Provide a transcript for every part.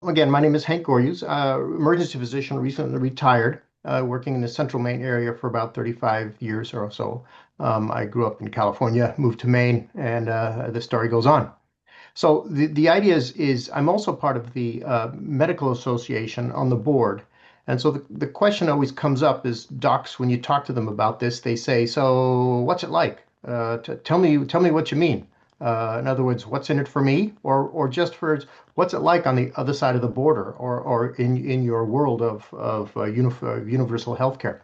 Again, my name is Henk Goorhuis, emergency physician, recently retired, working in the central Maine area for about 35 years or so. I grew up in California, moved to Maine, and the story goes on. So the idea is I'm also part of the medical association on the board. And so the question always comes up is docs, when you talk to them about this, they say, so what's it like? Tell me what you mean. In other words, what's in it for me, or just for what's it like on the other side of the border, or in your world of universal healthcare.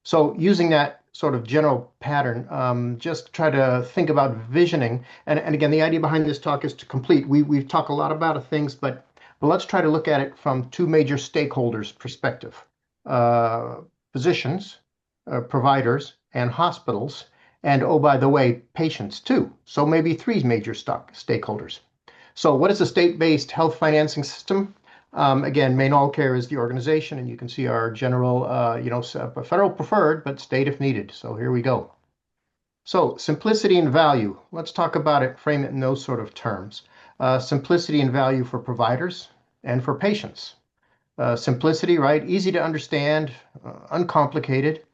So using that sort of general pattern, just try to think about visioning. And again, the idea behind this talk is to complete. We've talked a lot about things, but let's try to look at it from two major stakeholders' perspective: uh, physicians, providers, and hospitals. And oh, by the way, patients too. So maybe three major stakeholders. So what is a state-based health financing system? Again, Maine AllCare is the organization, and you can see our general, federal preferred, but state if needed. So here we go. So simplicity and value. Let's talk about it, frame it in those sort of terms. Simplicity and value for providers and for patients. Simplicity, right? Easy to understand, uncomplicated.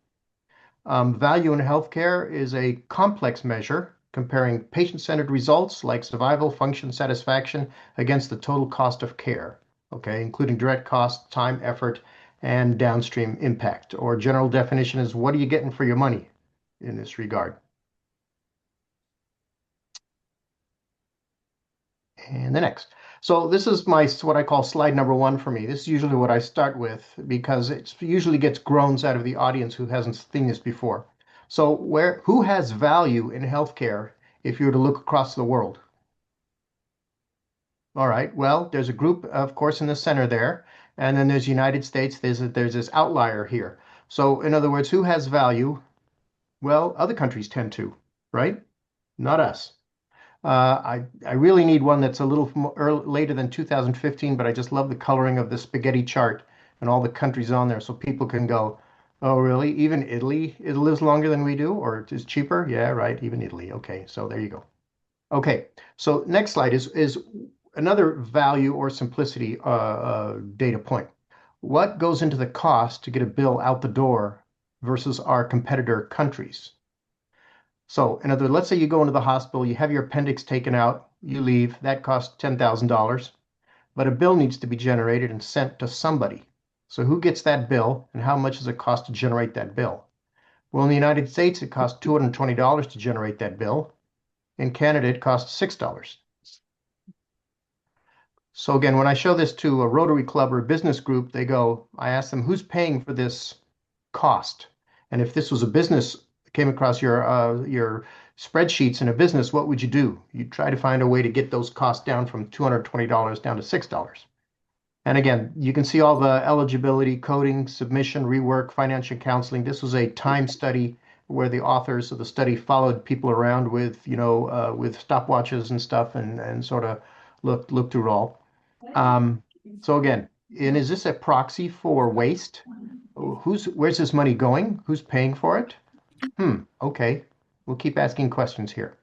Value in healthcare is a complex measure comparing patient-centered results like survival, function, satisfaction against the total cost of care, okay, including direct cost, time, effort, and downstream impact. Or general definition is what are you getting for your money in this regard? And the next. So this is what I call slide number one for me. This is usually what I start with because it usually gets groans out of the audience who hasn't seen this before. So who has value in healthcare if you were to look across the world? All right, well, there's a group, of course, in the center there, and then there's United States. There's this outlier here. So in other words, who has value? Well, other countries tend to, right? Not us. I really need one that's a little later than 2015, but I just love the coloring of the spaghetti chart and all the countries on there so people can go, oh, really? Even Italy, it lives longer than we do, or it is cheaper? Yeah, right, even Italy. Okay, so there you go. Okay, so next slide is another value or simplicity data point. What goes into the cost to get a bill out the door versus our competitor countries? So, in other words, let's say you go into the hospital, you have your appendix taken out, you leave, that costs $10,000, but a bill needs to be generated and sent to somebody. So, who gets that bill and how much does it cost to generate that bill? Well, in the United States, it costs $220 to generate that bill. In Canada, it costs $6. So, again, when I show this to a Rotary Club or a business group, I ask them, who's paying for this cost? And if this was a business came across your spreadsheets in a business, what would you do? You'd try to find a way to get those costs down from $220 down to $6. And again, you can see all the eligibility, coding, submission, rework, financial counseling. This was a time study where the authors of the study followed people around with stopwatches and stuff and sort of looked through it all. Um, so again, and is this a proxy for waste? Where's this money going? Who's paying for it? Okay. We'll keep asking questions here.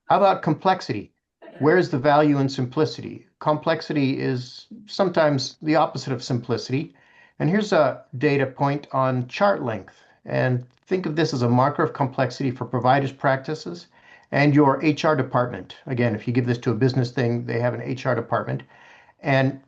How about complexity? Where's the value in simplicity? Complexity is sometimes the opposite of simplicity. And here's a data point on chart length. And think of this as a marker of complexity for providers' practices and your HR department. Again, if you give this to a business thing, they have an HR department. And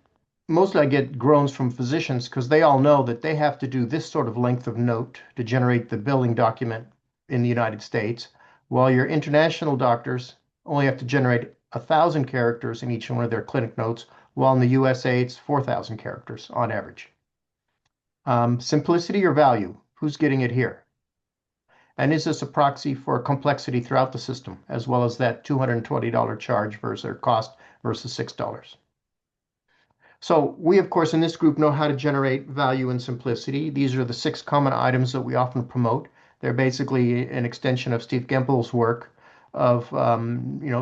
mostly I get groans from physicians because they all know that they have to do this sort of length of note to generate the billing document in the United States, while your international doctors only have to generate 1,000 characters in each one of their clinic notes, while in the USA it's 4,000 characters on average. Simplicity or value? Who's getting it here? And is this a proxy for complexity throughout the system, as well as that $220 charge versus cost versus $6? So we, of course, in this group know how to generate value and simplicity. These are the 6 common items that we often promote. They're basically an extension of Steve Gempel's work of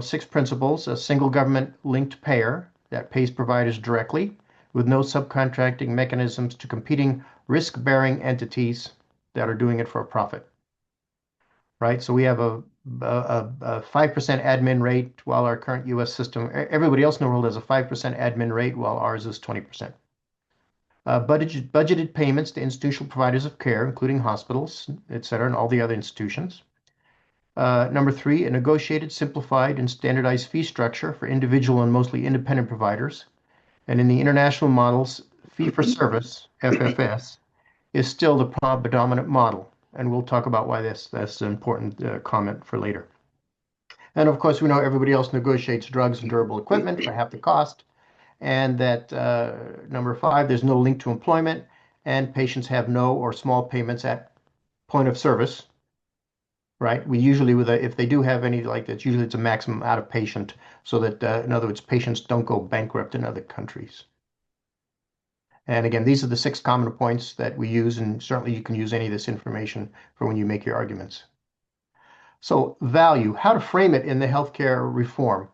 6 principles: a single government linked payer that pays providers directly with no subcontracting mechanisms to competing risk-bearing entities that are doing it for a profit. Right? So we have a a 5% admin rate, while our current US system, everybody else in the world has a 5% admin rate, while ours is 20%. Budgeted payments to institutional providers of care, including hospitals, et cetera, and all the other institutions. Number three, a negotiated, simplified, and standardized fee structure for individual and mostly independent providers. And in the international models, fee for service, FFS, is still the predominant model. And we'll talk about why that's an important comment for later. And of course, we know everybody else negotiates drugs and durable equipment for half the cost. And that number five, there's no link to employment, and patients have no or small payments at point of service, right? We usually, if they do have any like that, usually it's a maximum out of patient, so that, in other words, patients don't go bankrupt in other countries. And again, these are the 6 common points that we use, and certainly you can use any of this information for when you make your arguments. So value, how to frame it in the healthcare reform.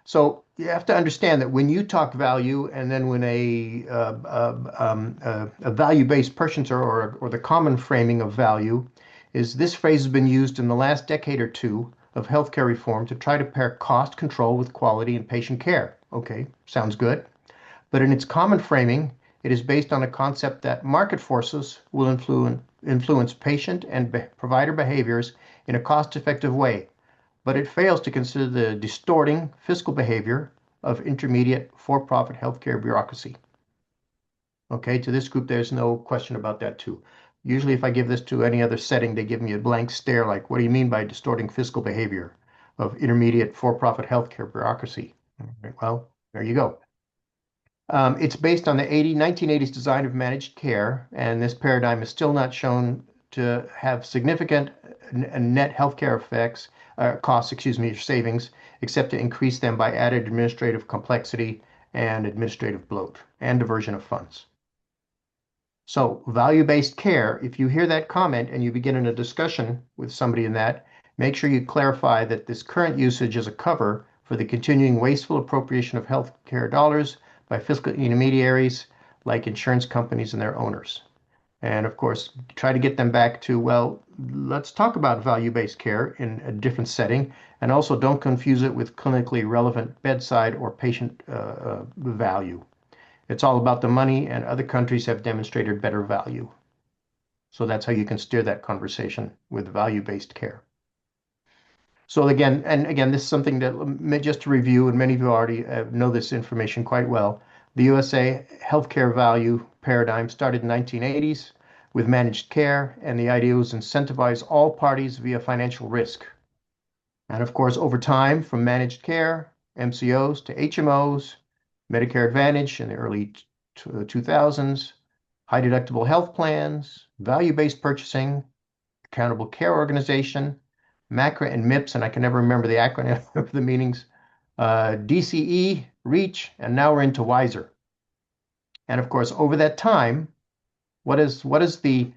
So you have to understand that when you talk value, and then when a value-based purchaser or the common framing of value is this phrase has been used in the last decade or two of healthcare reform to try to pair cost control with quality and patient care. Okay, sounds good. But in its common framing, it is based on a concept that market forces will influence patient and provider behaviors in a cost-effective way, but it fails to consider the distorting fiscal behavior of intermediate for-profit healthcare bureaucracy. Okay, to this group, there's no question about that too. Usually if I give this to any other setting, they give me a blank stare like, what do you mean by distorting fiscal behavior of intermediate for-profit healthcare bureaucracy? Well, there you go. It's based on the 1980s design of managed care, and this paradigm is still not shown to have significant net healthcare effects, costs, excuse me, savings, except to increase them by added administrative complexity and administrative bloat and diversion of funds. So value-based care, if you hear that comment and you begin in a discussion with somebody in that, make sure you clarify that this current usage is a cover for the continuing wasteful appropriation of healthcare dollars by fiscal intermediaries like insurance companies and their owners. And of course, try to get them back to, well, let's talk about value-based care in a different setting, and also don't confuse it with clinically relevant bedside or patient value. It's all about the money, and other countries have demonstrated better value. So that's how you can steer that conversation with value-based care. So again, this is something that, just to review, and many of you already know this information quite well, the USA healthcare value paradigm started in the 1980s with managed care, and the idea was to incentivize all parties via financial risk. And of course, over time, from managed care, MCOs to HMOs, Medicare Advantage in the early 2000s, high deductible health plans, value-based purchasing, accountable care organization, MACRA and MIPS, and I can never remember the acronym of the meanings, DCE, REACH, and now we're into WISER. And of course, over that time, what is the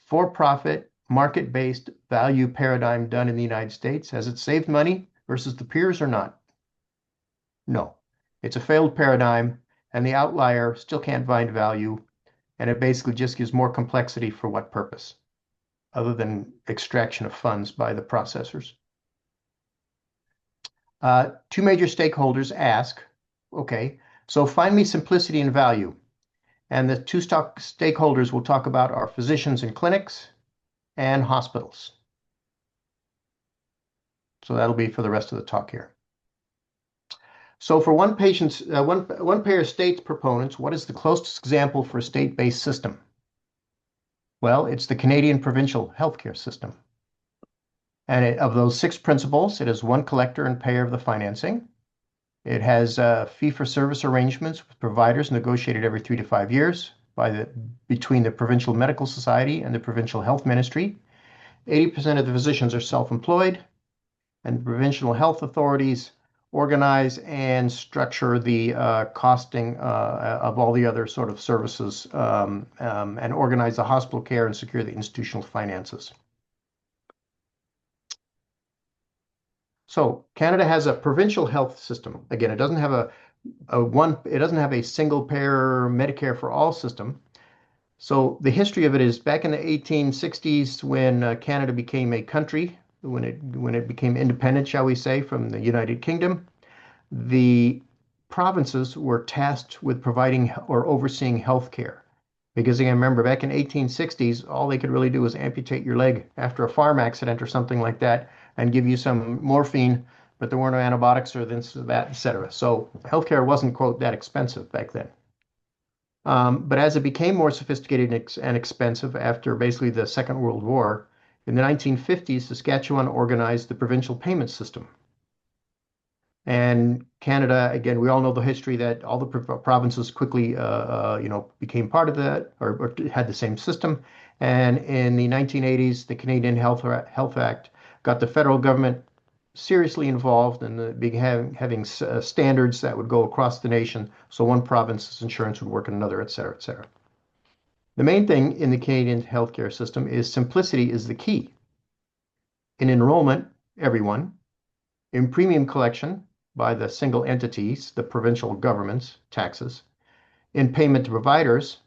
for-profit, market-based value paradigm done in the United States? Has it saved money versus the peers or not? No. It's a failed paradigm, and the outlier still can't find value, and it basically just gives more complexity for what purpose, other than extraction of funds by the processors. Two major stakeholders ask, okay, so find me simplicity and value. And the two stakeholders we'll talk about are physicians and clinics and hospitals. So that'll be for the rest of the talk here. So for one payer states proponents, what is the closest example for a state-based system? Well, it's the Canadian provincial healthcare system. And of those 6 principles, it has one collector and payer of the financing. It has fee-for-service arrangements with providers negotiated every 3 to 5 years between the provincial medical society and the provincial health ministry. 80% of the physicians are self-employed, and provincial health authorities organize and structure the costing of all the other sort of services and organize the hospital care and secure the institutional finances. So Canada has a provincial health system. Again, it doesn't have a single payer Medicare for all system. So the history of it is back in the 1860s when Canada became a country when it became independent, shall we say, from the United Kingdom, the provinces were tasked with providing or overseeing health care. Because again, remember back in 1860s, all they could really do was amputate your leg after a farm accident or something like that and give you some morphine, but there weren't no antibiotics or this or that, etc. So healthcare wasn't, quote, that expensive back then. But as it became more sophisticated and expensive after basically the Second World War, in the 1950s, Saskatchewan organized the provincial payment system. And Canada, again, we all know the history that all the provinces quickly, became part of that or had the same system. And in the 1980s, the Canadian Health Act got the federal government seriously involved and began having standards that would go across the nation. So one province's insurance would work in another, et cetera, et cetera. The main thing in the Canadian healthcare system is simplicity is the key. In enrollment, everyone. In premium collection by the single entities, the provincial governments, taxes. In payment to providers,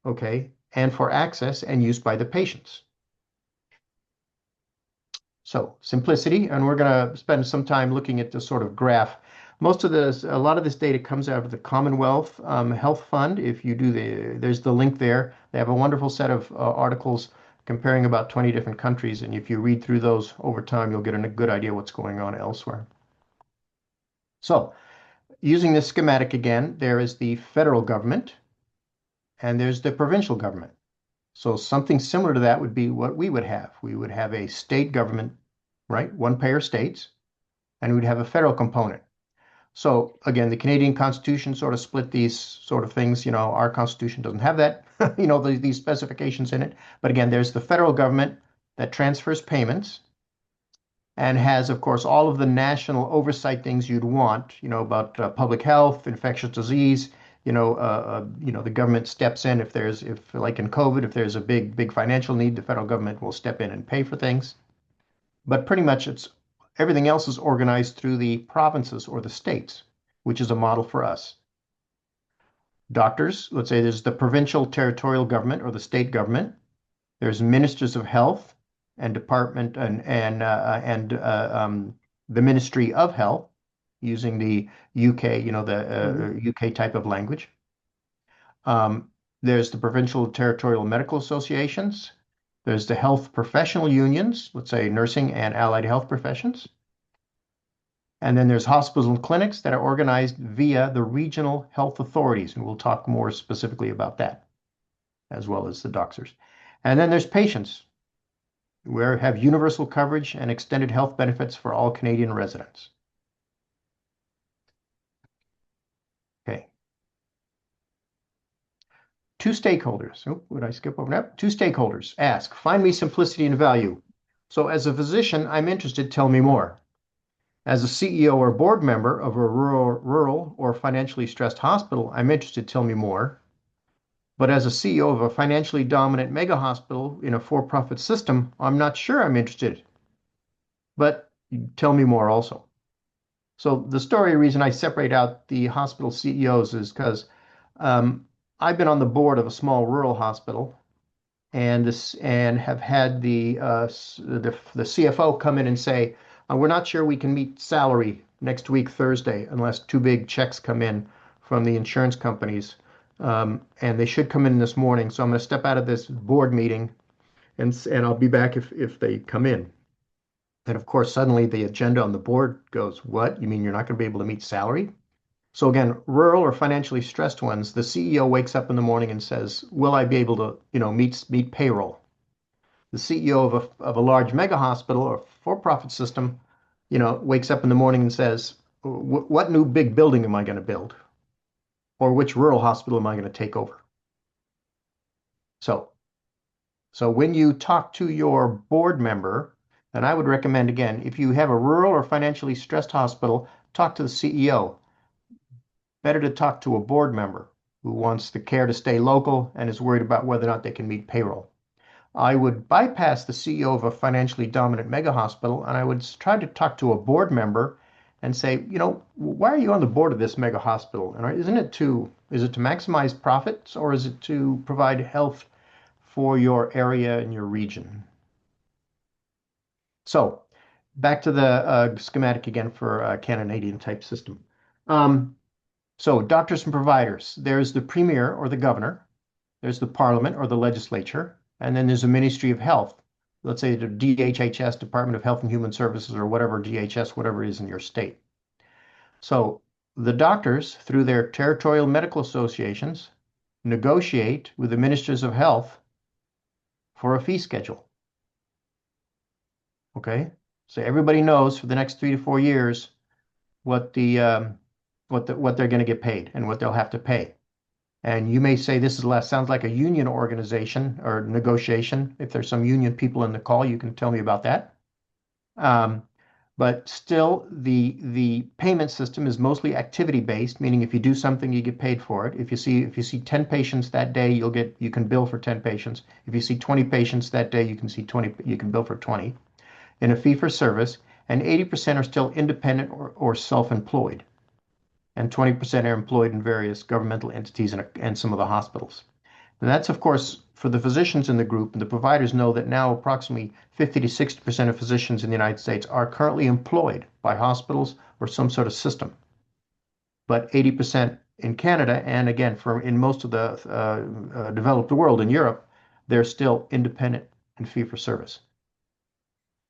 okay, and for access and use by the patients. So simplicity, and we're going to spend some time looking at this sort of graph. A lot of this data comes out of the Commonwealth Health Fund. If you do there's the link there. They have a wonderful set of articles comparing about 20 different countries. And if you read through those over time, you'll get a good idea what's going on elsewhere. So using this schematic again, there is the federal government and there's the provincial government. So something similar to that would be what we would have. We would have a state government, right? One payer states, and we'd have a federal component. So again, the Canadian Constitution sort of split these sort of things. Our Constitution doesn't have that, these specifications in it. But again, there's the federal government that transfers payments and has, of course, all of the national oversight things you'd want, about public health, infectious disease. The government steps in if like in COVID, if there's a big financial need, the federal government will step in and pay for things. But pretty much everything else is organized through the provinces or the states, which is a model for us. Doctors, let's say there's the provincial territorial government or the state government. There's ministers of health and department and the Ministry of Health using the UK, UK type of language. There's the provincial territorial medical associations. There's the health professional unions, let's say nursing and allied health professions. And then there's hospitals and clinics that are organized via the regional health authorities. And we'll talk more specifically about that, as well as the doctors. And then there's patients, where have universal coverage and extended health benefits for all Canadian residents. Okay. Two stakeholders. Oh, would I skip over that? Two stakeholders ask, find me simplicity and value. So as a physician, I'm interested, tell me more. As a CEO or board member of a rural or financially stressed hospital, I'm interested, tell me more. But as a CEO of a financially dominant mega hospital in a for-profit system, I'm not sure I'm interested. But tell me more also. So the reason I separate out the hospital CEOs is because I've been on the board of a small rural hospital and have had the CFO come in and say, we're not sure we can meet salary next week, Thursday, unless two big checks come in from the insurance companies. And they should come in this morning. So I'm going to step out of this board meeting and I'll be back if they come in. And of course, suddenly the agenda on the board goes, what? You mean you're not going to be able to meet salary? So again, rural or financially stressed ones, the CEO wakes up in the morning and says, will I be able to, meet payroll? The CEO of a large mega hospital or for-profit system, wakes up in the morning and says, what new big building am I going to build? Or which rural hospital am I going to take over? So when you talk to your board member, then I would recommend, again, if you have a rural or financially stressed hospital, talk to the CEO. Better to talk to a board member who wants the care to stay local and is worried about whether or not they can meet payroll. I would bypass the CEO of a financially dominant mega hospital and I would try to talk to a board member and say, why are you on the board of this mega hospital? And is it to maximize profits or is it to provide health for your area and your region? So back to the schematic again for a Canadian type system. Um, so doctors and providers, there's the premier or the governor, there's the parliament or the legislature, and then there's a Ministry of Health. Let's say the DHHS, Department of Health and Human Services, or whatever DHS, whatever it is in your state. So the doctors, through their territorial medical associations, negotiate with the ministers of health for a fee schedule. Okay, so everybody knows for the next 3 to 4 years what what they're going to get paid and what they'll have to pay. And you may say this is less sounds like a union organization or negotiation. If there's some union people in the call, you can tell me about that. Um, but still, the payment system is mostly activity based, meaning if you do something, you get paid for it. If you see 10 patients that day, you can bill for 10 patients. If you see 20 patients that day, you can bill for 20 in a fee for service, and 80% are still independent or self-employed, and 20% are employed in various governmental entities and some of the hospitals. And that's, of course, for the physicians in the group, and the providers know that now approximately 50 to 60% of physicians in the United States are currently employed by hospitals or some sort of system. But 80% in Canada, and again, in most of the developed world in Europe, they're still independent and fee for service.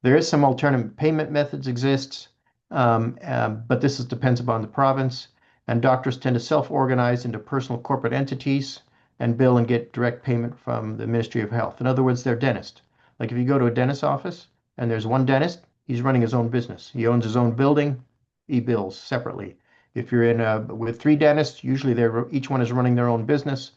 There is some alternative payment methods exists, but depends upon the province. And doctors tend to self-organize into personal corporate entities and bill and get direct payment from the Ministry of Health. In other words, they're dentists. Like if you go to a dentist's office and there's one dentist, he's running his own business. He owns his own building. He bills separately. If you're with three dentists, usually each one is running their own business,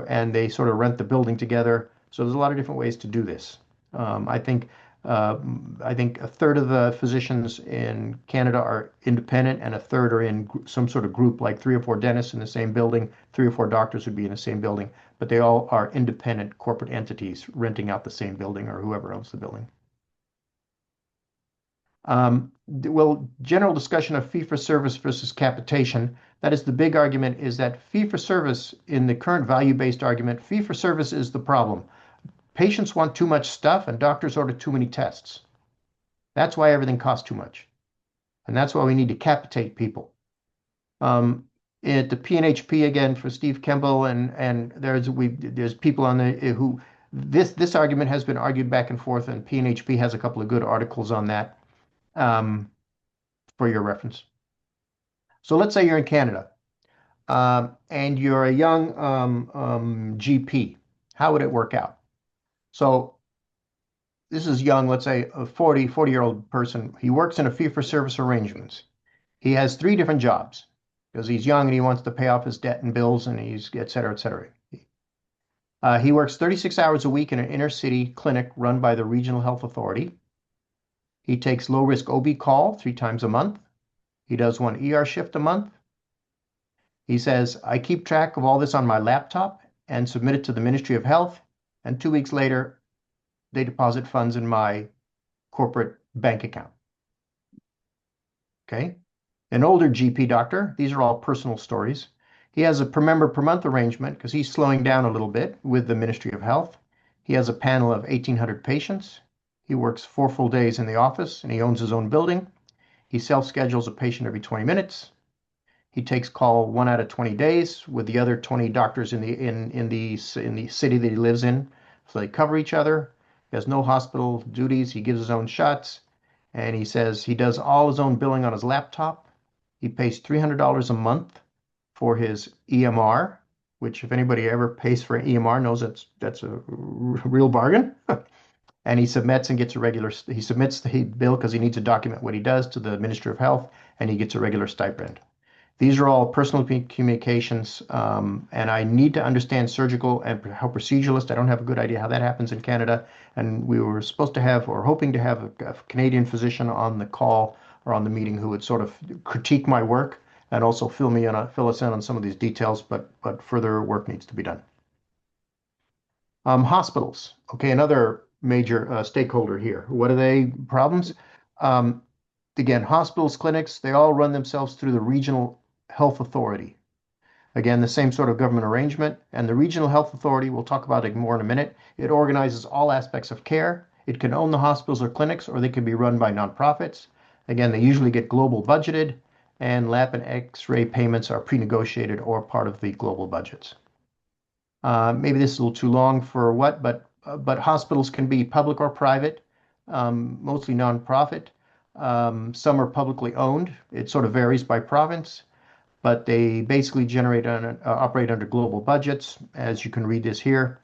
and they sort of rent the building together. So there's a lot of different ways to do this. I think a third of the physicians in Canada are independent, and a third are in some sort of group, like 3 or 4 dentists in the same building. 3 or 4 doctors would be in the same building, but they all are independent corporate entities renting out the same building or whoever owns the building. General discussion of fee for service versus capitation. That is the big argument, is that fee for service in the current value-based argument, fee for service is the problem. Patients want too much stuff and doctors order too many tests. That's why everything costs too much. And that's why we need to capitate people. At the PNHP again for Steve Kemble, and there's people on who this argument has been argued back and forth, and PNHP has a couple of good articles on that for your reference. So let's say you're in Canada and you're a young GP. How would it work out? So this is young, let's say a 40-year-old person. He works in a fee-for-service arrangements. He has 3 different jobs because he's young and he wants to pay off his debt and bills, and he's et cetera, et cetera. He works 36 hours a week in an inner city clinic run by the Regional Health Authority. He takes low-risk OB call 3 times a month. He does 1 ER shift a month. He says, I keep track of all this on my laptop and submit it to the Ministry of Health, and 2 weeks later, they deposit funds in my corporate bank account. Okay. An older GP doctor, these are all personal stories. He has a per member per month arrangement because he's slowing down a little bit with the Ministry of Health. He has a panel of 1,800 patients. He works 4 full days in the office, and he owns his own building. He self-schedules a patient every 20 minutes. He takes call 1 out of 20 days with the other 20 doctors in the city that he lives in, so they cover each other. He has no hospital duties. He gives his own shots. And he says he does all his own billing on his laptop. He pays $300 a month for his EMR, which if anybody ever pays for an EMR knows that's a real bargain. And he submits the bill because he needs to document what he does to the Ministry of Health, and he gets a regular stipend. These are all personal communications, and I need to understand surgical and how proceduralist. I don't have a good idea how that happens in Canada, and we were supposed to have, or hoping to have, a Canadian physician on the call or on the meeting who would sort of critique my work and also fill us in on some of these details, but further work needs to be done. Hospitals, okay, another major stakeholder here. What are they problems? Again, hospitals, clinics, they all run themselves through the Regional Health Authority. Again, the same sort of government arrangement. And the Regional Health Authority, we'll talk about it more in a minute, it organizes all aspects of care. It can own the hospitals or clinics, or they can be run by nonprofits. Again, they usually get global budgeted, and lab and X-ray payments are pre-negotiated or part of the global budgets. Maybe this is a little too long for what, but hospitals can be public or private, mostly nonprofit. Some are publicly owned. It sort of varies by province, but they basically operate under global budgets, as you can read this here.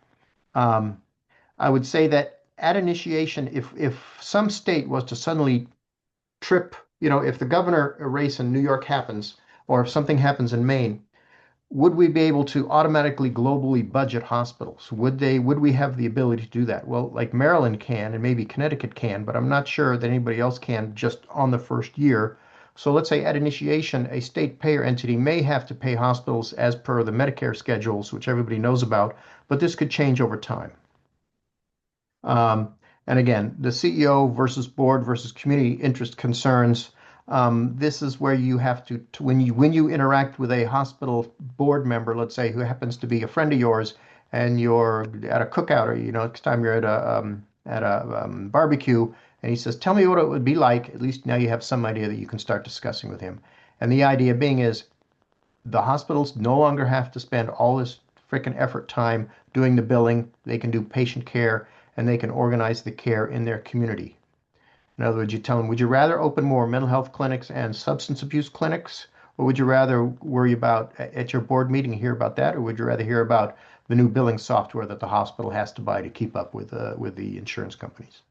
I would say that at initiation, if some state was to suddenly trip, if the governor race in New York happens, or if something happens in Maine, would we be able to automatically globally budget hospitals? Would we have the ability to do that? Well, like Maryland can, and maybe Connecticut can, but I'm not sure that anybody else can just on the first year. So let's say at initiation, a state payer entity may have to pay hospitals as per the Medicare schedules, which everybody knows about, but this could change over time. And again, the CEO versus board versus community interest concerns. This is where you have to when you interact with a hospital board member, let's say, who happens to be a friend of yours, and you're at a cookout, or next time you're at a barbecue, and he says, "Tell me what it would be like." At least now you have some idea that you can start discussing with him. And the idea being is the hospitals no longer have to spend all this freaking effort time doing the billing. They can do patient care, and they can organize the care in their community. In other words, you tell them, would you rather open more mental health clinics and substance abuse clinics, or would you rather worry about at your board meeting hear about that, or would you rather hear about the new billing software that the hospital has to buy to keep up with the insurance companies?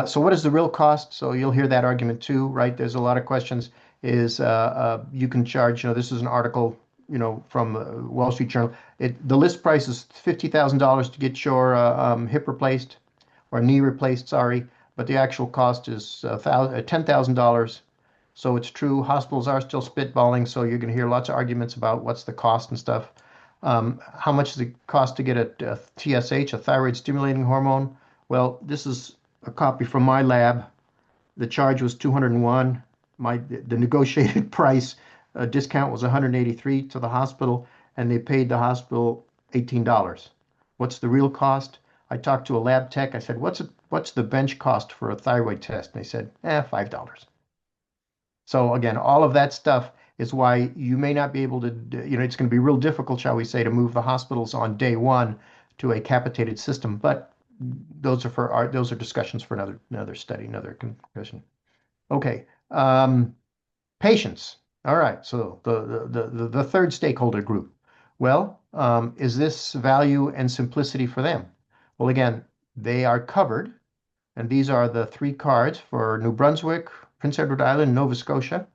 So what is the real cost? So you'll hear that argument too, right? There's a lot of questions. You can charge, this is an article, from Wall Street Journal. The list price is $50,000 to get your hip replaced or knee replaced, sorry, but the actual cost is $10,000. So it's true, hospitals are still spitballing, so you're going to hear lots of arguments about what's the cost and stuff. How much does it cost to get a TSH, a thyroid stimulating hormone? Well, this is a copy from my lab. The charge was 201. The negotiated price discount was 183 to the hospital, and they paid the hospital $18. What's the real cost? I talked to a lab tech. I said, what's the bench cost for a thyroid test? And they said, $5. So again, all of that stuff is why you may not be able to, it's going to be real difficult, shall we say, to move the hospitals on day one to a capitated system. But those are discussions for another study, another concussion. Okay, patients. All right, so the third stakeholder group. Well, is this value and simplicity for them? Well, again, they are covered, and these are the three cards for New Brunswick, Prince Edward Island, Nova Scotia.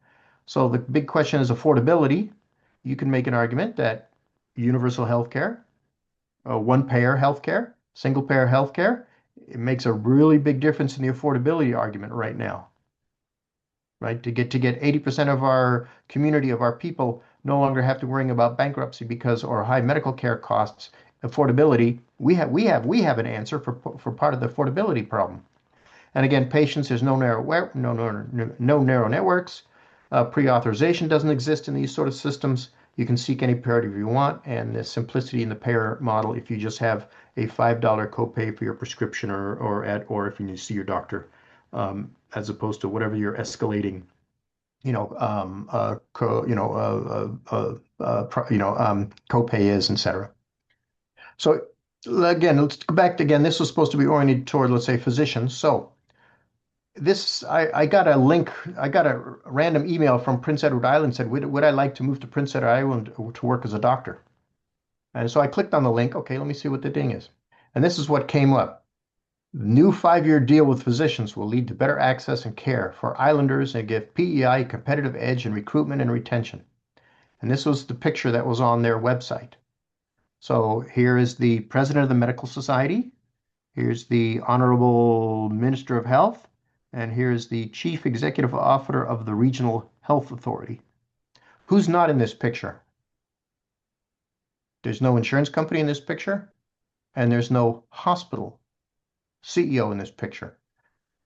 So the big question is affordability. You can make an argument that universal healthcare, one-payer healthcare, single-payer healthcare, it makes a really big difference in the affordability argument right now. Right? To get 80% of our community, of our people, no longer have to worry about bankruptcy or high medical care costs, affordability. We have an answer for part of the affordability problem. And again, patients, there's no narrow networks. Pre-authorization doesn't exist in these sort of systems. You can seek any parity if you want, and the simplicity in the payer model if you just have a $5 copay for your prescription or if you need to see your doctor, as opposed to whatever you're escalating, copay is, etc. So again, let's go back again. This was supposed to be oriented toward, let's say, physicians. So I got a link. I got a random email from Prince Edward Island, said, would I like to move to Prince Edward Island to work as a doctor? And so I clicked on the link. Okay, let me see what the thing is. And this is what came up. New 5-year deal with physicians will lead to better access and care for islanders and give PEI a competitive edge in recruitment and retention. And this was the picture that was on their website. So here is the president of the Medical Society. Here's the Honorable Minister of Health. And here's the Chief Executive Officer of the Regional Health Authority. Who's not in this picture? There's no insurance company in this picture, and there's no hospital CEO in this picture.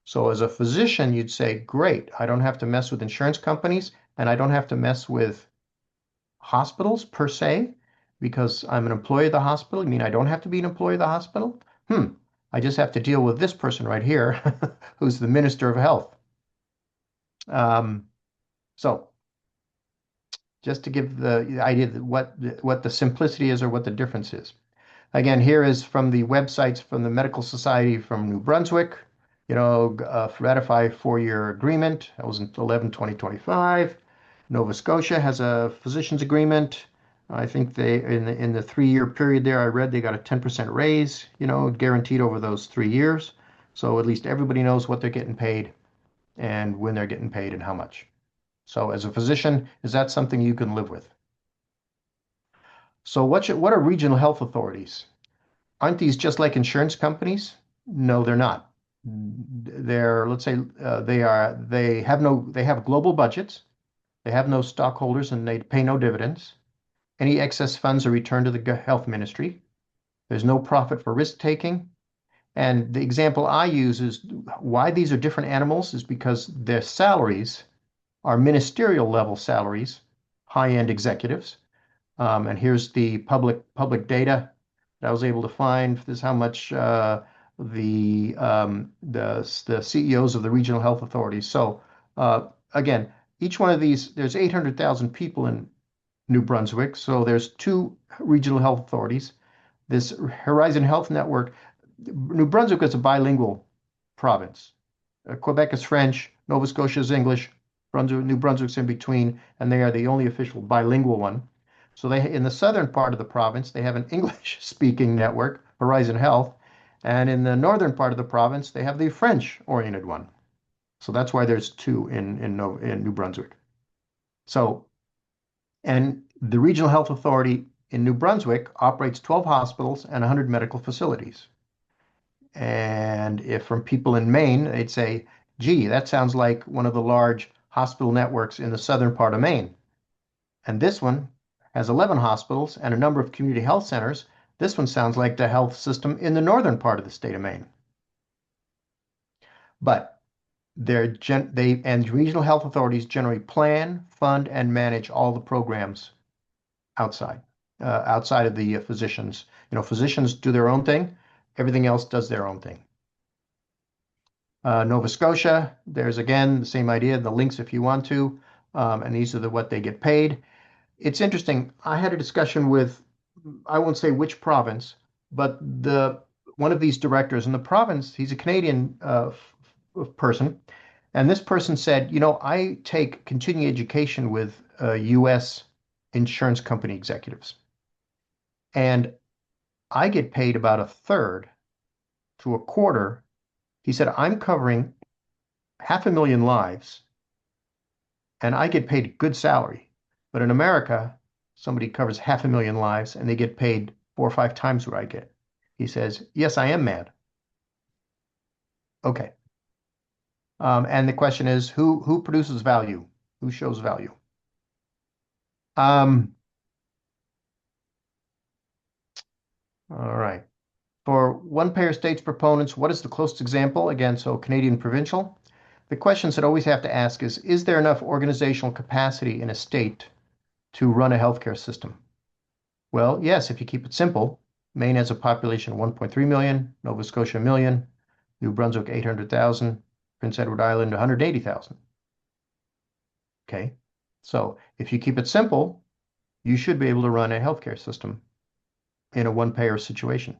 So as a physician, you'd say, great, I don't have to mess with insurance companies, and I don't have to mess with hospitals per se, because I'm an employee of the hospital. You mean I don't have to be an employee of the hospital? I just have to deal with this person right here, who's the Minister of Health. Um, so just to give the idea that what the simplicity is or what the difference is. Again, here is from the websites from the Medical Society from New Brunswick. Ratify 4-year agreement. That was in 11/2025. Nova Scotia has a physicians agreement. I think they in the 3-year period there, I read they got a 10% raise, guaranteed over those 3 years. So at least everybody knows what they're getting paid and when they're getting paid and how much. So as a physician, is that something you can live with? So what are regional health authorities? Aren't these just like insurance companies? No, they're not. Let's say they have global budgets. They have no stockholders and they pay no dividends. Any excess funds are returned to the health ministry. There's no profit for risk taking. And the example I use is why these are different animals is because their salaries are ministerial level salaries, high-end executives. And here's the public data that I was able to find. This is how much the CEOs of the regional health authorities. So again, each one of these, there's 800,000 people in New Brunswick. So there's 2 regional health authorities. This Horizon Health Network, New Brunswick is a bilingual province. Quebec is French, Nova Scotia is English, New Brunswick's in between, and they are the only official bilingual one. So in the southern part of the province, they have an English-speaking network, Horizon Health, and in the northern part of the province, they have the French-oriented one. So that's why there's 2 in New Brunswick. So, and the Regional Health Authority in New Brunswick operates 12 hospitals and 100 medical facilities. And if from people in Maine, they'd say, gee, that sounds like one of the large hospital networks in the southern part of Maine. And this one has 11 hospitals and a number of community health centers. This one sounds like the health system in the northern part of the state of Maine. But regional health authorities generally plan, fund, and manage all the programs outside of the physicians. Physicians do their own thing. Everything else does their own thing. Nova Scotia, there's again the same idea, the links if you want to, and these are what they get paid. It's interesting. I had a discussion with, I won't say which province, but one of these directors in the province, he's a Canadian person, and this person said, I take continuing education with U.S. insurance company executives, and I get paid about a third to a quarter. He said, I'm covering 500,000 lives, and I get paid a good salary. But in America, somebody covers 500,000 lives and they get paid 4 or 5 times what I get. He says, yes, I am mad. Okay. And the question is, who produces value? Who shows value? All right. For one-payer states proponents, what is the closest example? Again, so Canadian provincial. The questions that always have to ask is there enough organizational capacity in a state to run a healthcare system? Well, yes, if you keep it simple. Maine has a population of 1.3 million, Nova Scotia 1 million, New Brunswick 800,000, Prince Edward Island 180,000. Okay, so if you keep it simple, you should be able to run a healthcare system in a one-payer situation.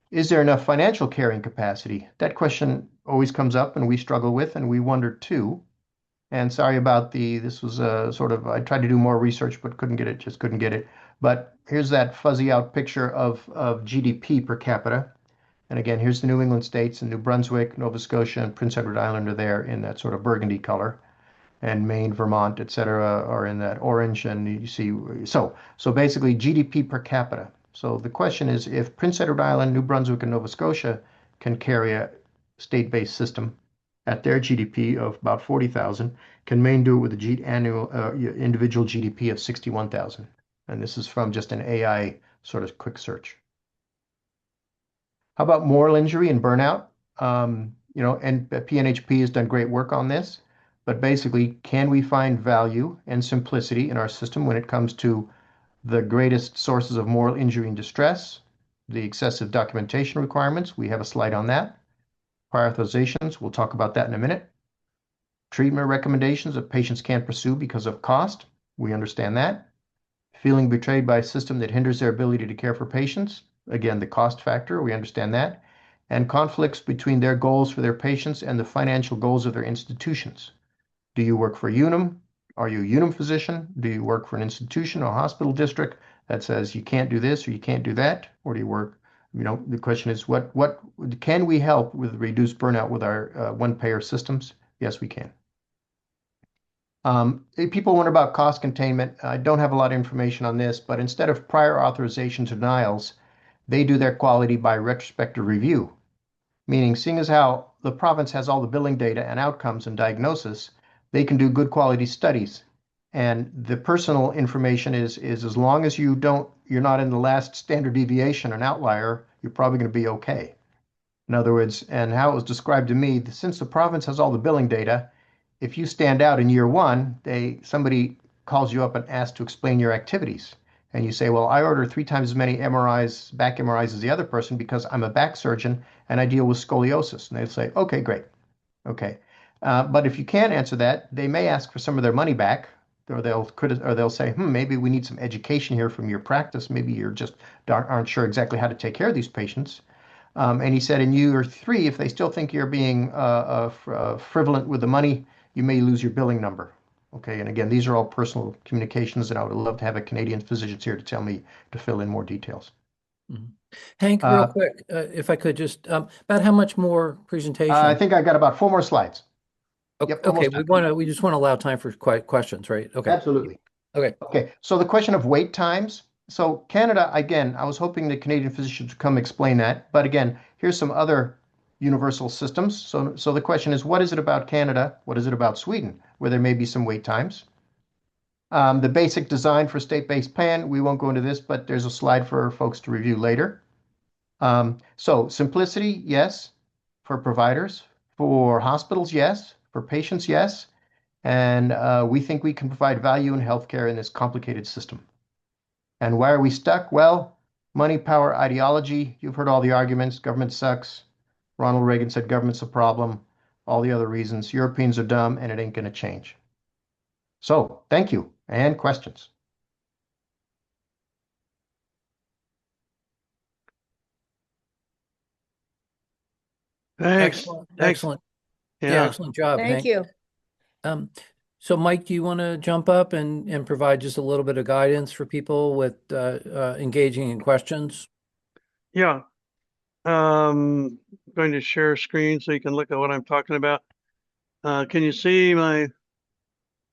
Is there enough financial carrying capacity? That question always comes up and we struggle with and we wonder too. And sorry about this was I tried to do more research, but couldn't get it. But here's that fuzzy out picture of GDP per capita. And again, here's the New England states and New Brunswick, Nova Scotia, and Prince Edward Island are there in that sort of burgundy color. And Maine, Vermont, et cetera, are in that orange. And you see, so basically GDP per capita. So the question is, if Prince Edward Island, New Brunswick, and Nova Scotia can carry a state-based system at their GDP of about 40,000, can Maine do it with a annual individual GDP of 61,000? And this is from just an AI sort of quick search. How about moral injury and burnout? And PNHP has done great work on this, but basically, can we find value and simplicity in our system when it comes to the greatest sources of moral injury and distress? The excessive documentation requirements, we have a slide on that. Prior authorizations, we'll talk about that in a minute. Treatment recommendations that patients can't pursue because of cost, we understand that. Feeling betrayed by a system that hinders their ability to care for patients, again, the cost factor, we understand that. And conflicts between their goals for their patients and the financial goals of their institutions. Do you work for Unum? Are you a Unum physician? Do you work for an institution or hospital district that says you can't do this or you can't do that? Or do you work, the question is, what can we help with reduced burnout with our one-payer systems? Yes, we can. If people wonder about cost containment, I don't have a lot of information on this, but instead of prior authorization denials, they do their quality by retrospective review, meaning seeing as how the province has all the billing data and outcomes and diagnosis, they can do good quality studies. And the personal information is as long as you're not in the last standard deviation, an outlier, you're probably going to be okay. In other words, and how it was described to me, since the province has all the billing data, if you stand out in year one, somebody calls you up and asks to explain your activities. And you say, well, I order 3 times as many MRIs, back MRIs as the other person because I'm a back surgeon and I deal with scoliosis. And they say, okay, great. Okay. But if you can't answer that, they may ask for some of their money back, or they'll say, maybe we need some education here from your practice. Maybe you're just aren't sure exactly how to take care of these patients. And he said in year 3, if they still think you're being frivolent with the money, you may lose your billing number. Okay, and again, these are all personal communications, and I would love to have a Canadian physician here to tell me to fill in more details. Mm-hmm. Hank, real quick, if I could just, about how much more presentation? I think I got about 4 more slides. Yep, okay, we just want to allow time for questions, right? Okay. Absolutely. Okay, so the question of wait times. So Canada, again, I was hoping the Canadian physicians would come explain that. But again, here's some other universal systems. So the question is, what is it about Canada? What is it about Sweden, where there may be some wait times? The basic design for state-based plan, we won't go into this, but there's a slide for folks to review later. So simplicity, yes. For providers. For hospitals, yes. For patients, yes. And we think we can provide value in healthcare in this complicated system. And why are we stuck? Well, money, power, ideology. You've heard all the arguments. Government sucks. Ronald Reagan said government's a problem. All the other reasons. Europeans are dumb and it ain't going to change. So thank you. And questions? Thanks. Excellent. Yeah, excellent job, Thank Hank. you. So Mike, do you want to jump up and provide just a little bit of guidance for people with engaging in questions? Yeah. Going to share screen so you can look at what I'm talking about. Can you see my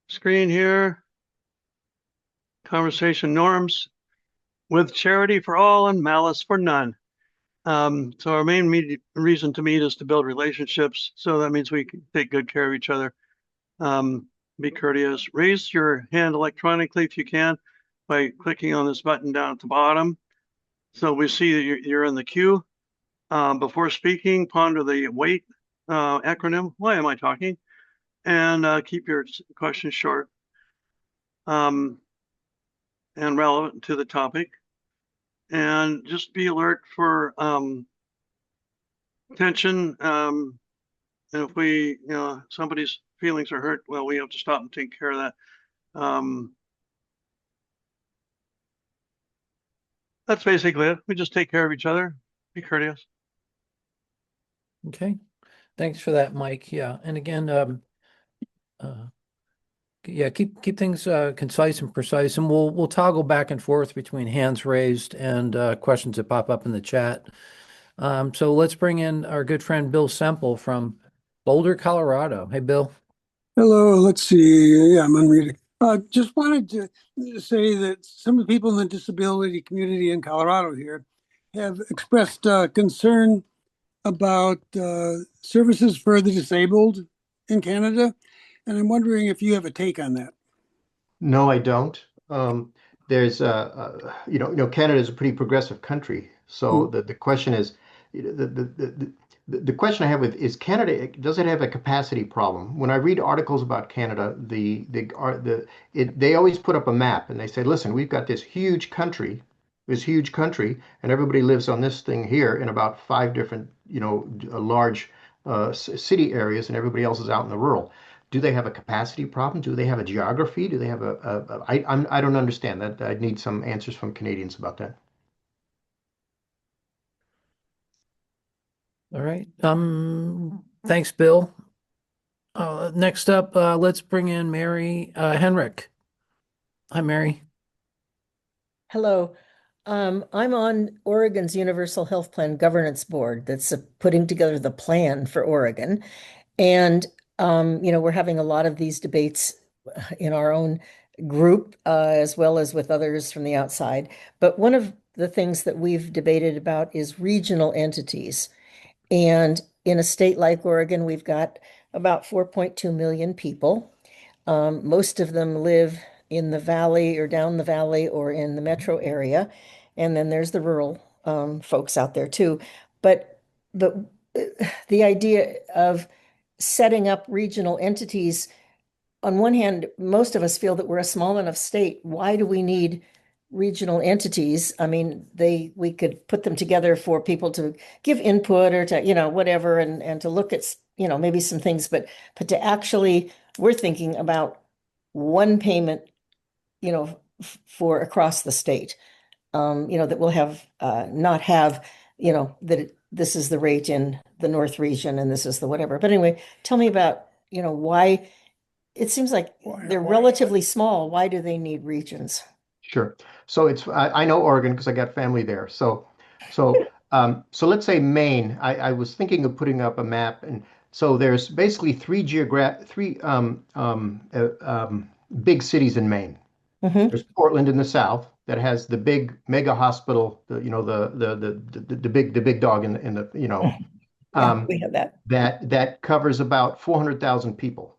screen here? Conversation norms with charity for all and malice for none. So our main reason to meet is to build relationships. So that means we can take good care of each other. Be courteous. Raise your hand electronically if you can by clicking on this button down at the bottom. So we see that you're in the queue. Before speaking, ponder the WAIT acronym. Why am I talking? And keep your questions short and relevant to the topic. And just be alert for tension. And if somebody's feelings are hurt, well, we have to stop and take care of that. That's basically it. We just take care of each other. Be courteous. Okay, thanks for that, Mike. Yeah, and again, yeah, keep things concise and precise, and we'll toggle back and forth between hands raised and questions that pop up in the chat. So let's bring in our good friend Bill Semple from Boulder, Colorado. Hey, Bill. Hello, let's see. Yeah, I'm unmuted. Just wanted to say that some of the people in the disability community in Colorado here have expressed concern about services for the disabled in Canada. And I'm wondering if you have a take on that. No, I don't. There's, Canada is a pretty progressive country. So the question is, the question I have is Canada, does it have a capacity problem? When I read articles about Canada, they always put up a map and they say, listen, we've got this huge country this huge country, and everybody lives on this thing here in about five different, large city areas, and everybody else is out in the rural. Do they have a capacity problem? Do they have a geography? Do they have I don't understand that. I need some answers from Canadians about that. All right. Thanks, Bill. Next up, let's bring in Mary Henrik. Hi, Mary. Hello. I'm on Oregon's Universal Health Plan Governance Board that's putting together the plan for Oregon. And, we're having a lot of these debates in our own group, as well as with others from the outside. But one of the things that we've debated about is regional entities. And in a state like Oregon, we've got about 4.2 million people. Most of them live in the valley or down the valley or in the metro area. And then there's the rural folks out there too. But the the idea of setting up regional entities, on one hand, most of us feel that we're a small enough state. Why do we need regional entities? I mean, we could put them together for people to give input or to, whatever, and to look at, maybe some things, but to actually, we're thinking about one payment, for across the state, that we'll have, not have, this is the rate in the North region and this is the whatever. But anyway, tell me about, why it seems like they're relatively small. Why do they need regions? Sure. So I know Oregon because I got family there. So let's say Maine. I was thinking of putting up a map, and so there's basically three big cities in Maine. There's Portland in the south that has the big mega hospital, the big dog in the Yeah, we have that. that covers about 400,000 people.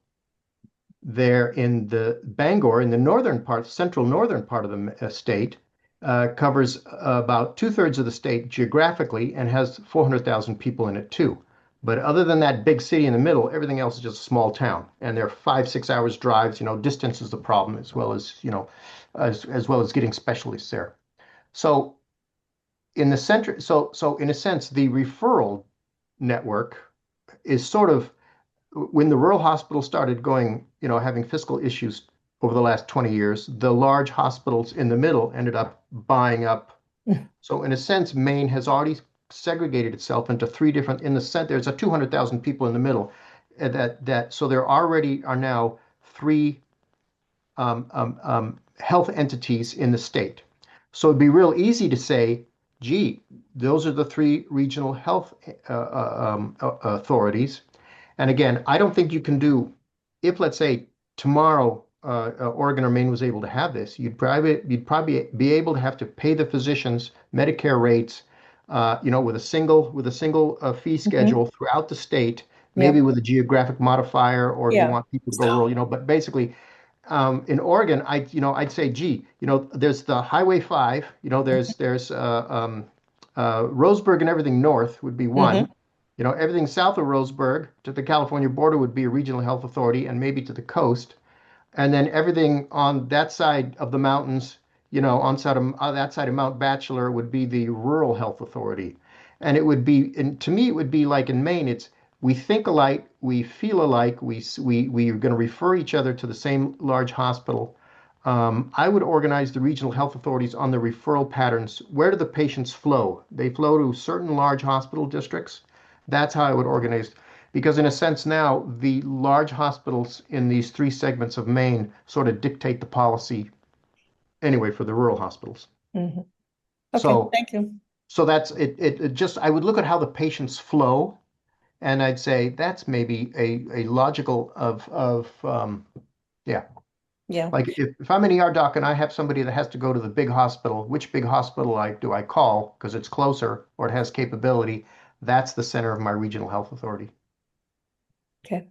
There in the Bangor, in the northern part, central northern part of the state, covers about 2/3 of the state geographically and has 400,000 people in it too. But other than that big city in the middle, everything else is just a small town. And they're 5, 6 hours drives. Distance is the problem as well as, as well as getting specialists there. So in the center, so in a sense, the referral network is sort of when the rural hospitals started going, having fiscal issues over the last 20 years, the large hospitals in the middle ended up buying up. So in a sense, Maine has already segregated itself into three different, in the center, there's a 200,000 people in the middle so there already are now three health entities in the state. So it'd be real easy to say, gee, those are the three regional health authorities. And again, I don't think you can do, if let's say tomorrow Oregon or Maine was able to have this, you'd probably be able to have to pay the physicians Medicare rates, with a single fee schedule throughout the state, maybe with a geographic modifier, or if you want people to go rural, but basically. In Oregon, I'd say, gee, there's the Highway 5, there's Roseburg and everything north would be one. Everything south of Roseburg to the California border would be a regional health authority, and maybe to the coast. And then everything on that side of the mountains, on that side of Mount Bachelor would be the rural health authority. And it would be, and to me, it would be like in Maine, we think alike, we feel alike, we are going to refer each other to the same large hospital. I would organize the regional health authorities on the referral patterns. Where do the patients flow? They flow to certain large hospital districts. That's how I would organize. Because in a sense now, the large hospitals in these three segments of Maine sort of dictate the policy anyway for the rural hospitals. Okay, So, thank you. So that's it. It just, I would look at how the patients flow, and I'd say that's maybe a logical yeah. Yeah. Like if I'm an ER doc and I have somebody that has to go to the big hospital, which big hospital do I call because it's closer or it has capability? That's the center of my regional health authority. Okay.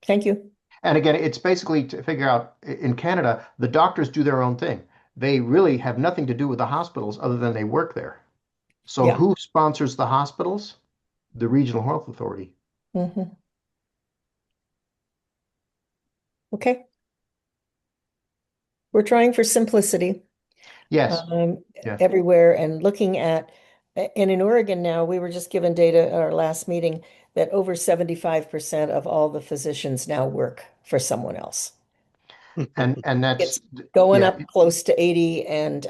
Thank you. And again, it's basically to figure out in Canada, the doctors do their own thing. They really have nothing to do with the hospitals other than they work there. So who sponsors the hospitals? The regional health authority. Okay. We're trying for simplicity. Yes. um, Yeah. everywhere and looking at, and in Oregon now, we were just given data at our last meeting that over 75% of all the physicians now work for someone else. And It's that's going yeah, up close to 80 and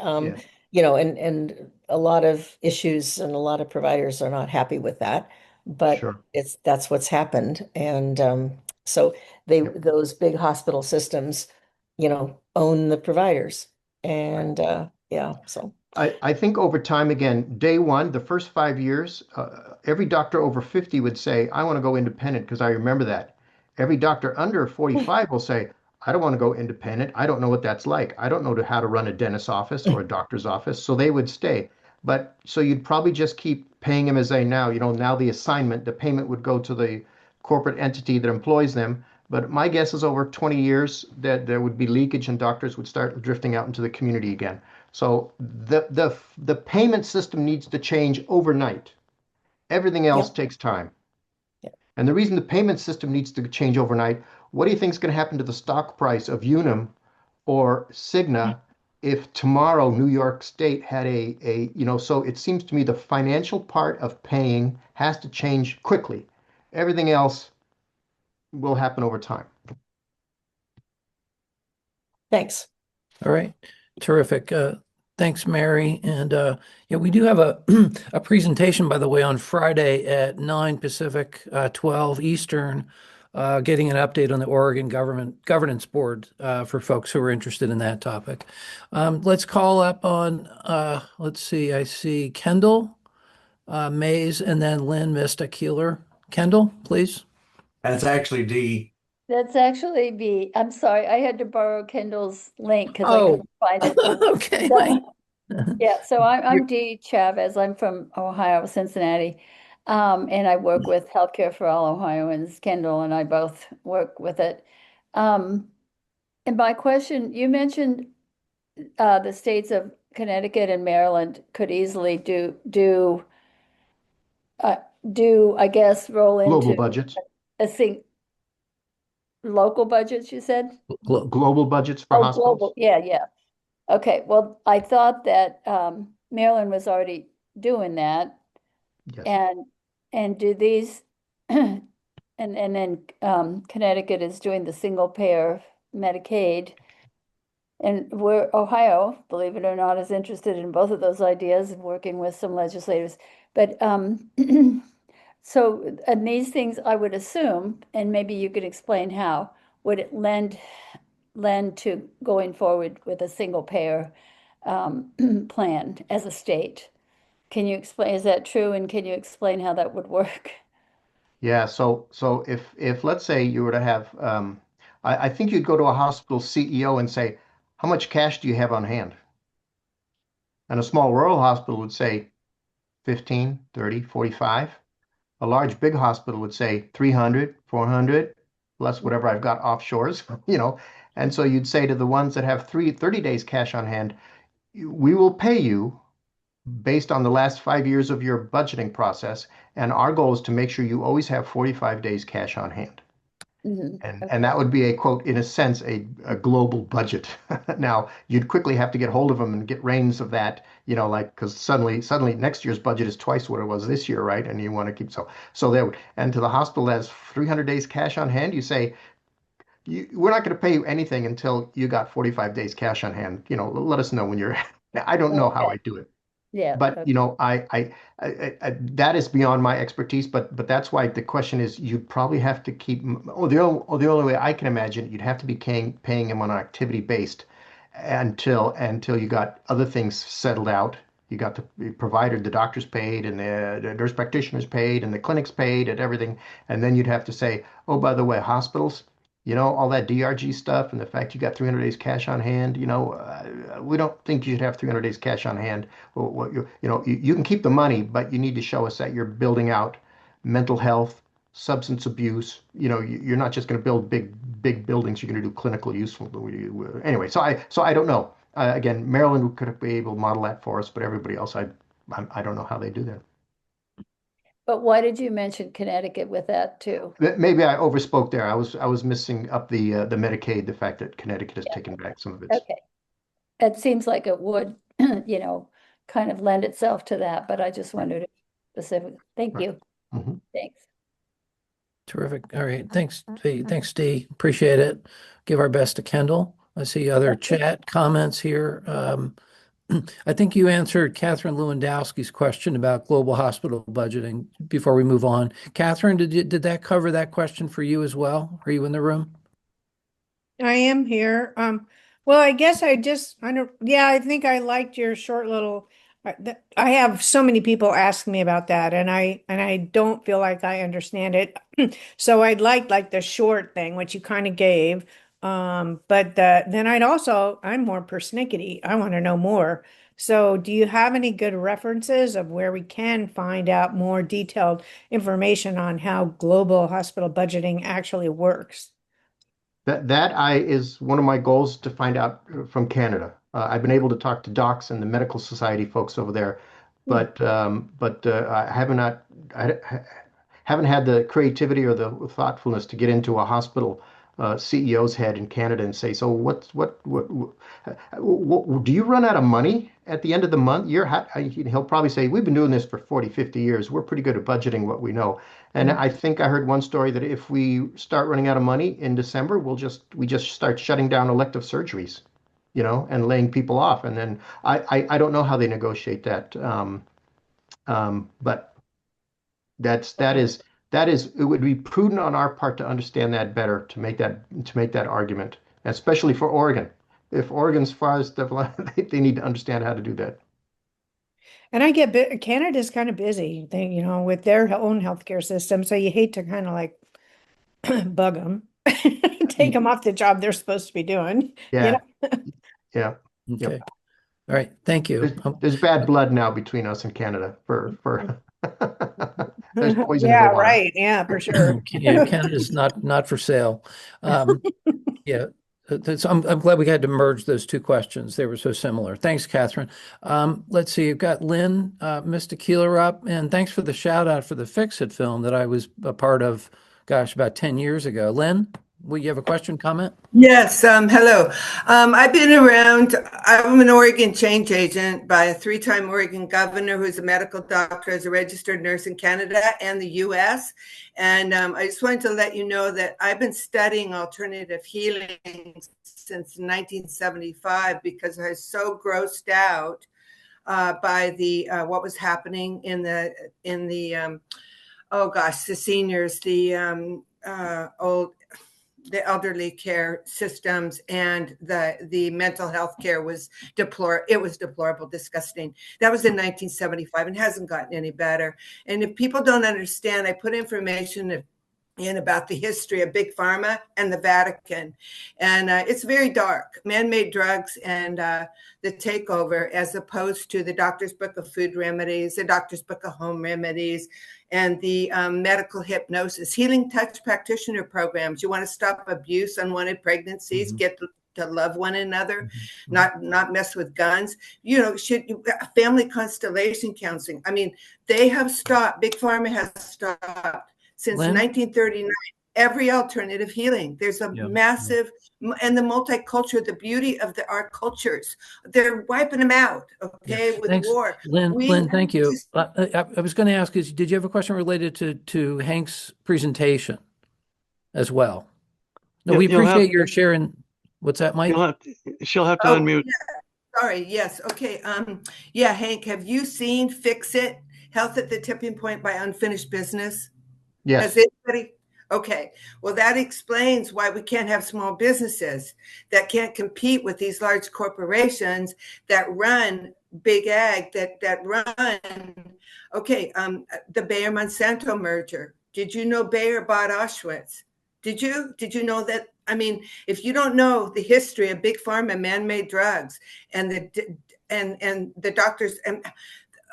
yeah, and a lot of issues and a lot of providers are not happy with that, but sure. that's what's happened. And so Yep. those big hospital systems, own the providers. Right. And yeah, so I think over time, again, day one, the first 5 years, every doctor over 50 would say, I want to go independent because I remember that. Every doctor under 45 will say, I don't want to go independent. I don't know what that's like. I don't know how to run a dentist's office or a doctor's office. So they would stay. But so you'd probably just keep paying them as they now, now the assignment, the payment would go to the corporate entity that employs them. But my guess is over 20 years that there would be leakage and doctors would start drifting out into the community again. So the payment system needs to change overnight. Everything else yep. takes time. Yep. And the reason the payment system needs to change overnight, what do you think is going to happen to the stock price of Unum or Cigna if tomorrow New York State had so it seems to me the financial part of paying has to change quickly. Everything else will happen over time. Thanks. All right, terrific. Thanks, Mary. And yeah, we do have a a presentation, by the way, on Friday at 9 Pacific, 12 Eastern, getting an update on the Oregon Governance Board for folks who are interested in that topic. Let's call up on, let's see, I see Kendall, Mays, and then Lynn Mista Keeler. Kendall, please. That's actually D. That's actually B. I'm sorry, I had to borrow Kendall's link because I Oh, couldn't find it. okay, That's- thanks. Yeah, so You- I'm Dee Chavez. I'm from Ohio, Cincinnati. And I work with Healthcare for All Ohioans. Kendall and I both work with it. Um, and my question, you mentioned the states of Connecticut and Maryland could easily uh, I guess, roll Global into budgets, a thing, local budgets, you said? global budgets for Oh, hospitals. global. Yeah, yeah. Okay, well, I thought that Maryland was already doing that, Yes. and do these, and then Connecticut is doing the single payer Medicaid, and we're Ohio, believe it or not, is interested in both of those ideas and working with some legislators. But so, and these things I would assume, and maybe you could explain how, would it lend to going forward with a single payer plan as a state. Can you explain, is that true? And can you explain how that would work? Yeah, so if let's say you were to have, I think you'd go to a hospital CEO and say, how much cash do you have on hand? And a small rural hospital would say 15, 30, 45. A large big hospital would say 300, 400, plus whatever I've got offshores, And so you'd say to the ones that have 30 days cash on hand, we will pay you based on the last 5 years of your budgeting process. And our goal is to make sure you always have 45 days cash on hand. And that would be a quote, in a sense, a global budget. Now, you'd quickly have to get hold of them and get reins of that, because suddenly next year's budget is twice what it was this year, right? And you want to keep so there. And to the hospital that has 300 days cash on hand, you say, we're not going to pay you anything until you got 45 days cash on hand. Let us know when you're. I don't know how I do it. Yeah. But Okay. that is beyond my expertise. But that's why the question is, you'd probably have to keep. The only way I can imagine, you'd have to be paying him on an activity based until you got other things settled out. You got the provider, the doctors paid, and the nurse practitioners paid, and the clinics paid, and everything. And then you'd have to say, oh, by the way, hospitals, all that DRG stuff, and the fact you got 300 days cash on hand. We don't think you should have 300 days cash on hand. Well, you can keep the money, but you need to show us that you're building out mental health, substance abuse. You're not just going to build big buildings. You're going to do clinical useful. Anyway, so I don't know. Again, Maryland could be able to model that for us, but everybody else, I don't know how they do that. But why did you mention Connecticut with that too? Maybe I overspoke there. I was missing up the Medicaid, the fact that Connecticut has Yeah. taken back some of its. Okay. It seems like it would you know, kind of lend itself to that, but I just wondered if specific. Thank Right. you. Mhm. Thanks. Terrific. All right. Thanks, Thanks, Dee. Appreciate it. Give our best to Kendall. I see other chat comments here. I think you answered Catherine Lewandowski's question about global hospital budgeting before we move on. Catherine, did that cover that question for you as well? Are you in the room? I am here. Well, I guess I don't, yeah, I think I liked your short little, I have so many people ask me about that and I don't feel like I understand it. So I'd like the short thing, which you kind of gave. But then I'm more persnickety. I want to know more. So do you have any good references of where we can find out more detailed information on how global hospital budgeting actually works? That is one of my goals to find out from Canada. I've been able to talk to docs and the medical society folks over there, but I haven't had the creativity or the thoughtfulness to get into a hospital CEO's head in Canada and say, so what do you run out of money at the end of the month? He'll probably say, we've been doing this for 40, 50 years. We're pretty good at budgeting what we know. And I think I heard one story that if we start running out of money in December, we just start shutting down elective surgeries, and laying people off. And then I don't know how they negotiate that. But that is it would be prudent on our part to understand that better to make that argument, especially for Oregon. If Oregon's far as they need to understand how to do that. And Canada's kind of busy, with their own healthcare system. So you hate to kind of like bug them, take them off the job they're supposed to be doing. Yeah. Yeah. Okay. Yep. All right. Thank you. There's bad blood now between us and Canada for there's poison in Yeah, the water. right. Yeah, for sure. Yeah, Canada's not for sale. Yeah. So I'm glad we had to merge those two questions. They were so similar. Thanks, Catherine. Let's see, you've got Lynn, Miss Tequila up, and thanks for the shout out for the FACEP film that I was a part of, about 10 years ago. Lynn, will you have a question, comment? Yes, hello. I've been around, I'm an Oregon change agent by a 3-time Oregon governor who's a medical doctor, as a registered nurse in Canada and the US. And I just wanted to let you know that I've been studying alternative healing since 1975 because I was so grossed out by the what was happening in the the seniors, the elderly care systems, and the mental health care was deplorable, disgusting. That was in 1975 and hasn't gotten any better. And if people don't understand, I put information in about the history of Big Pharma and the Vatican. And it's very dark, man-made drugs and the takeover, as opposed to the Doctor's Book of Food Remedies, the Doctor's Book of Home Remedies, and the medical hypnosis, healing touch practitioner programs. You want to stop abuse, unwanted pregnancies, get to love one another, not mess with guns. Family constellation counseling. I mean, they have stopped, Big Pharma has stopped since Lynn? 1939, every alternative healing. There's a massive, and the multicultural, the beauty of our cultures, they're wiping them out, with Thanks, war. Lynn, thank you. I was going to ask, did you have a question related to Hank's presentation as well? No, we appreciate your sharing. What's that, Mike? She'll have to unmute. Yeah. Sorry, yes, okay. Yeah, Hank, have you seen Fix It, Health at the Tipping Point by Unfinished Business? Yes. Has anybody? Okay. Well, that explains why we can't have small businesses that can't compete with these large corporations that run big ag, that run. Okay. The Bayer Monsanto merger. Did you know Bayer bought Auschwitz? Did you know that? I mean, if you don't know the history of Big Pharma, man-made drugs, and the doctors, and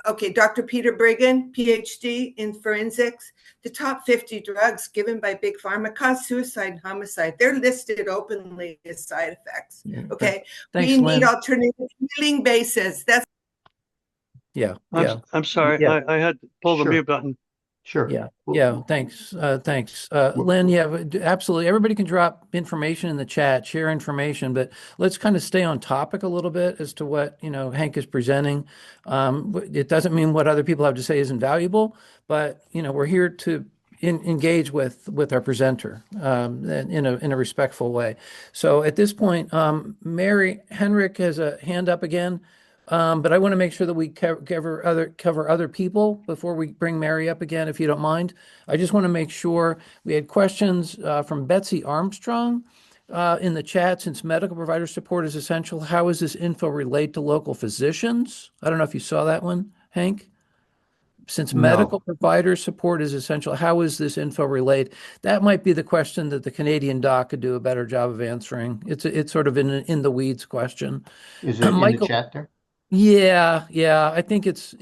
okay, Dr. Peter Brigham, PhD in forensics, the top 50 drugs given by Big Pharma cause suicide and homicide. They're listed openly as side effects. Okay. Thanks, we Lynn. need alternative healing bases. That's Yeah. I'm sorry. Yeah. I had to pull the mute button. Sure. Yeah, Well, yeah, thanks. Thanks. well, Lynn, yeah, absolutely. Everybody can drop information in the chat, share information, but let's kind of stay on topic a little bit as to what, Hank is presenting. It doesn't mean what other people have to say isn't valuable, but, we're here to engage with our presenter in a respectful way. So at this point, Mary Henrik has a hand up again. But I want to make sure that we cover other people before we bring Mary up again, if you don't mind. I just want to make sure we had questions from Betsy Armstrong in the chat. Since medical provider support is essential, how is this info relate to local physicians? I don't know if you saw that one, Hank. Since medical no. provider support is essential, how is this info relate? That might be the question that the Canadian doc could do a better job of answering. It's sort of in the weeds question. Is it in the Michael. chat there? Yeah. I think it's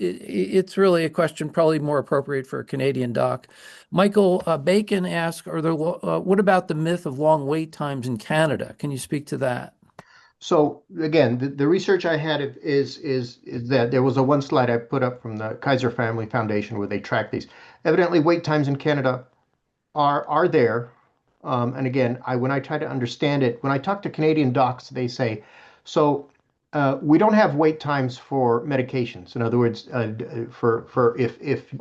really a question probably more appropriate for a Canadian doc. Michael Bacon asks, what about the myth of long wait times in Canada? Can you speak to that? So again, the research I had is that there was a one slide I put up from the Kaiser Family Foundation where they track these. Evidently, wait times in Canada are there. And again, when I try to understand it, when I talk to Canadian docs, they say, so we don't have wait times for medications. In other words, for if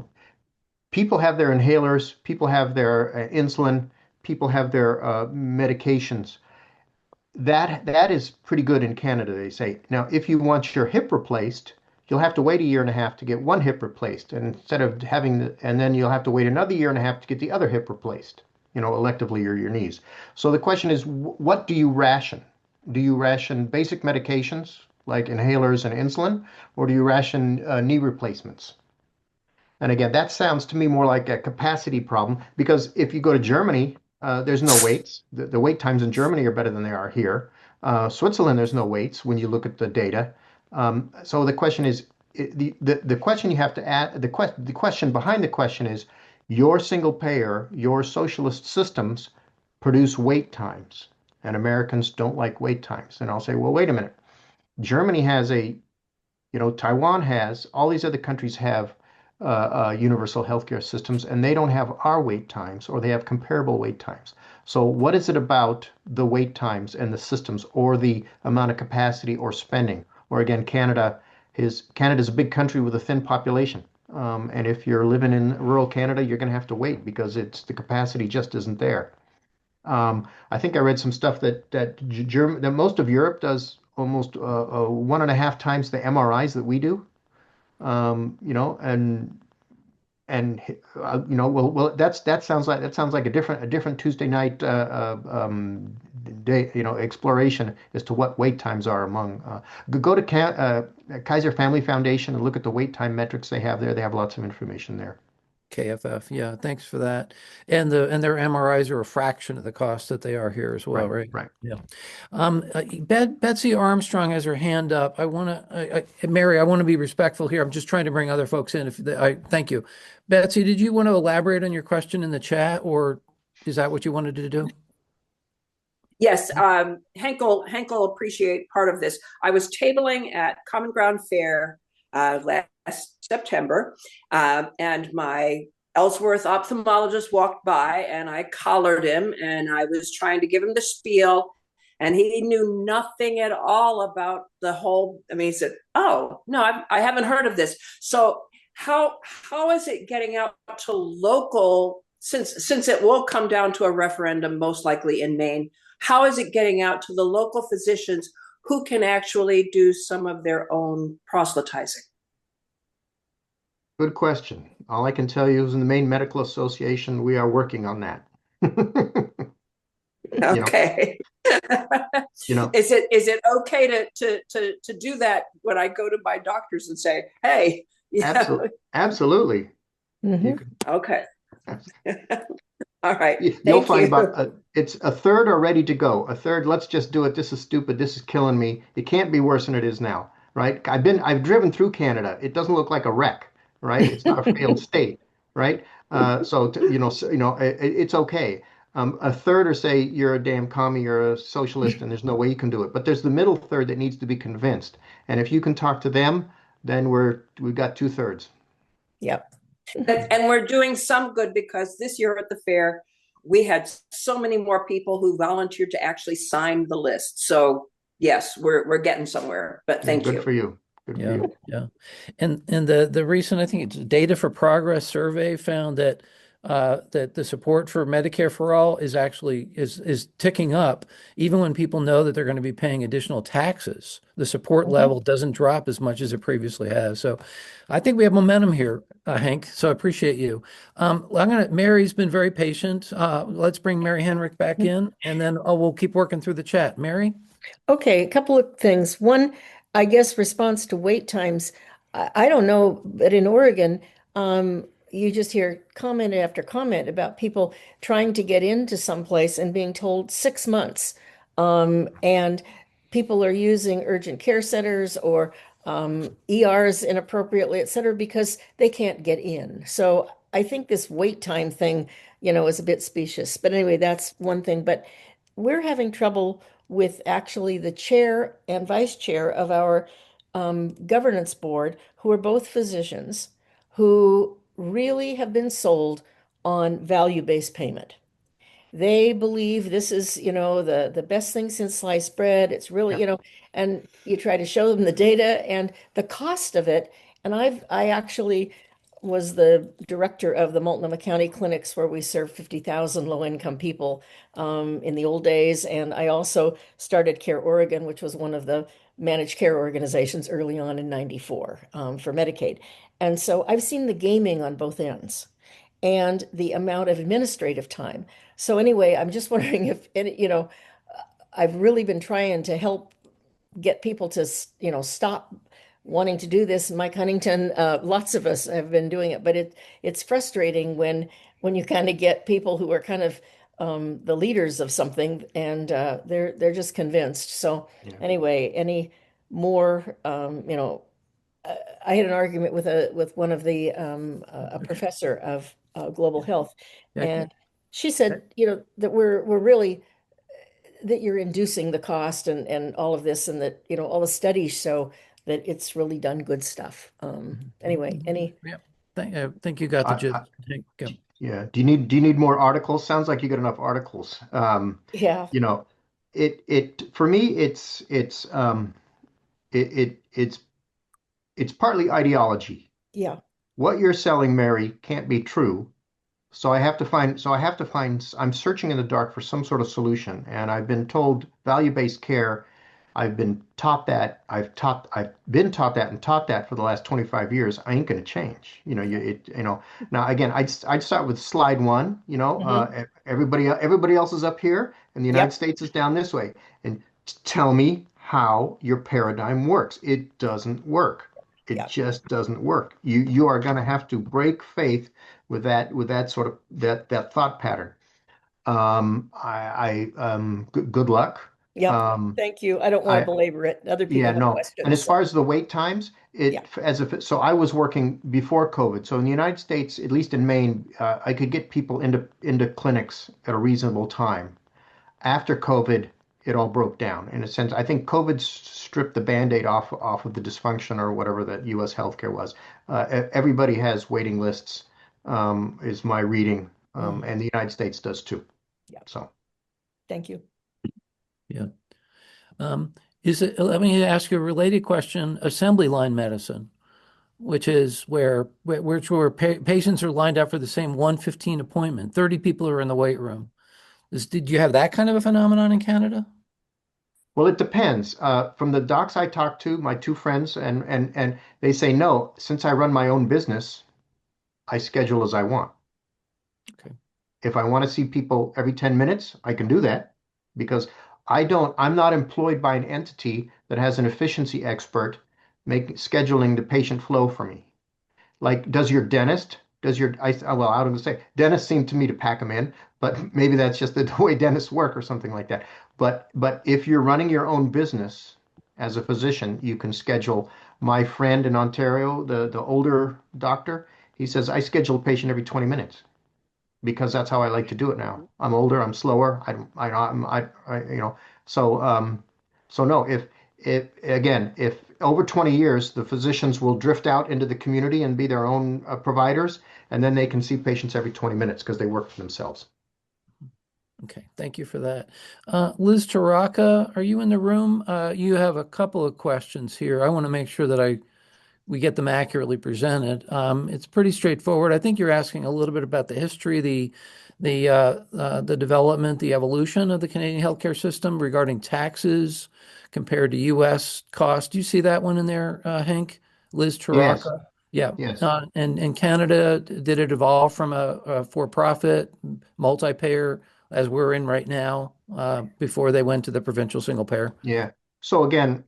people have their inhalers, people have their insulin, people have their medications. That is pretty good in Canada, they say. Now, if you want your hip replaced, you'll have to wait a year and a half to get one hip replaced, and instead of and then you'll have to wait another year and a half to get the other hip replaced, electively or your knees. So the question is, what do you ration? Do you ration basic medications like inhalers and insulin, or do you ration knee replacements? And again, that sounds to me more like a capacity problem because if you go to Germany, there's no waits. The wait times in Germany are better than they are here. Switzerland, there's no waits when you look at the data. So the question is, the question you have to add, the question behind the question is, your single payer, your socialist systems produce wait times, and Americans don't like wait times. And I'll say, well, wait a minute. Germany has Taiwan has, all these other countries have universal healthcare systems, and they don't have our wait times, or they have comparable wait times. So, what is it about the wait times and the systems, or the amount of capacity or spending? Or again, Canada's a big country with a thin population, and if you're living in rural Canada, you're going to have to wait because the capacity just isn't there. I think I read some stuff that most of Europe does almost 1.5 times the MRIs that we do. Well, that sounds like a different Tuesday night day, exploration as to what wait times are among. Go to Kaiser Family Foundation and look at the wait time metrics they have there. They have lots of information there. KFF, yeah, thanks for that. And their MRIs are a fraction of the cost that they are here as well, right? Right. Yeah. Betsy Armstrong has her hand up. Mary, I want to be respectful here. I'm just trying to bring other folks in. Thank you. Betsy, did you want to elaborate on your question in the chat, or is that what you wanted to do? Yes, Henk will appreciate part of this. I was tabling at Common Ground Fair last September, and my Ellsworth ophthalmologist walked by, and I collared him, and I was trying to give him the spiel, and he knew nothing at all about the whole. I mean, he said, "Oh no, I haven't heard of this." So how is it getting out to local? Since it will come down to a referendum, most likely in Maine, how is it getting out to the local physicians who can actually do some of their own proselytizing? Good question. All I can tell you is in the Maine Medical Association, we are working on that. Okay. Is it okay to do that when I go to my doctors and say, hey? Absolutely. Mhm. Okay. All right. You'll find about it's a third are ready to go. A third, let's just do it. This is stupid. This is killing me. It can't be worse than it is now, right? I've driven through Canada. It doesn't look like a wreck, right? It's not a failed state, right? It's okay. A third are say you're a damn commie, you're a socialist, and there's no way you can do it. But there's the middle third that needs to be convinced. And if you can talk to them, then we've got 2/3. Yep. And we're doing some good because this year at the fair, we had so many more people who volunteered to actually sign the list. So yes, we're getting somewhere, but thank Good you. for you. Good for Yeah, you. yeah. And the recent, I think it's Data for Progress survey found that that the support for Medicare for all is actually is ticking up, even when people know that they're going to be paying additional taxes. The support level doesn't drop as much as it previously has. So I think we have momentum here, Hank. So I appreciate you. Mary's been very patient. Let's bring Mary Henrik back in, and then we'll keep working through the chat. Mary? Okay, a couple of things. One, I guess response to wait times. I don't know, but in Oregon, you just hear comment after comment about people trying to get into someplace and being told 6 months. And people are using urgent care centers or ERs inappropriately, et cetera, because they can't get in. So I think this wait time thing, is a bit specious. But anyway, that's one thing. But we're having trouble with actually the chair and vice chair of our governance board, who are both physicians, who really have been sold on value-based payment. They believe this is, the best thing since sliced bread. It's really, and you try to show them the data and the cost of it. And I actually was the director of the Multnomah County clinics where we serve 50,000 low-income people in the old days. And I also started Care Oregon, which was one of the managed care organizations early on in 94 for Medicaid. And so I've seen the gaming on both ends and the amount of administrative time. So anyway, I'm just wondering if, I've really been trying to help get people to, stop wanting to do this. Mike Huntington, lots of us have been doing it, but it's frustrating when you kind of get people who are kind of the leaders of something and they're just convinced. So anyway, any more, I had an argument with one of the a professor of global health, Yeah. and she said, that we're really that you're inducing the cost and all of this, and that all the studies show that it's really done good stuff. Anyway, any Yeah. I think you got the gist. Hank, go. Yeah. Do you need more articles? Sounds like you got enough articles. yeah You know, for me, it's partly ideology. yeah What you're selling, Mary, can't be true. I'm searching in the dark for some sort of solution. And I've been told value-based care. I've been taught that. I've been taught that and taught that for the last 25 years. I ain't going to change. Now again, I'd start with slide one, everybody else is up here and the United Yep. States is down this way. And tell me how your paradigm works. It doesn't work. It Yep. just doesn't work. You are going to have to break faith with that sort of that thought pattern. Good luck. Yep. Thank you. I don't want I to belabor it. Other Yeah, people have no. And questions. as far as the wait times, Yeah. so I was working before COVID. So in the United States, at least in Maine, I could get people into clinics at a reasonable time. After COVID, it all broke down. In a sense, I think COVID stripped the Band-Aid off of the dysfunction or whatever that U.S. healthcare was. Everybody has waiting lists, is my reading, and the United States does too. Yeah. So. Thank you. Yeah. Let me ask you a related question, assembly line medicine, which is where patients are lined up for the same 1:15 appointment. 30 people are in the wait room. Did you have that kind of a phenomenon in Canada? Well, it depends. From the docs I talked to, my two friends, and they say, no, since I run my own business, I schedule as I want. Okay. If I want to see people every 10 minutes, I can do that because I'm not employed by an entity that has an efficiency expert scheduling the patient flow for me. Like, does your dentist, I was going to say, dentists seem to me to pack them in, but maybe that's just the way dentists work or something like that. But if you're running your own business as a physician, you can schedule. My friend in Ontario, the older doctor, he says, I schedule a patient every 20 minutes because that's how I like to do it now. I'm older, I'm slower. So no, if over 20 years, the physicians will drift out into the community and be their own providers, and then they can see patients every 20 minutes because they work for themselves. Okay, thank you for that. Liz Taraka, are you in the room? You have a couple of questions here. I want to make sure that we get them accurately presented. It's pretty straightforward. I think you're asking a little bit about the history, the development, the evolution of the Canadian healthcare system regarding taxes compared to U.S. costs. Do you see that one in there, Henk? Liz Yes, Taraka? Yeah. yes. And Canada, did it evolve from a for-profit multi-payer as we're in right now, before they went to the provincial single payer? Yeah. So again,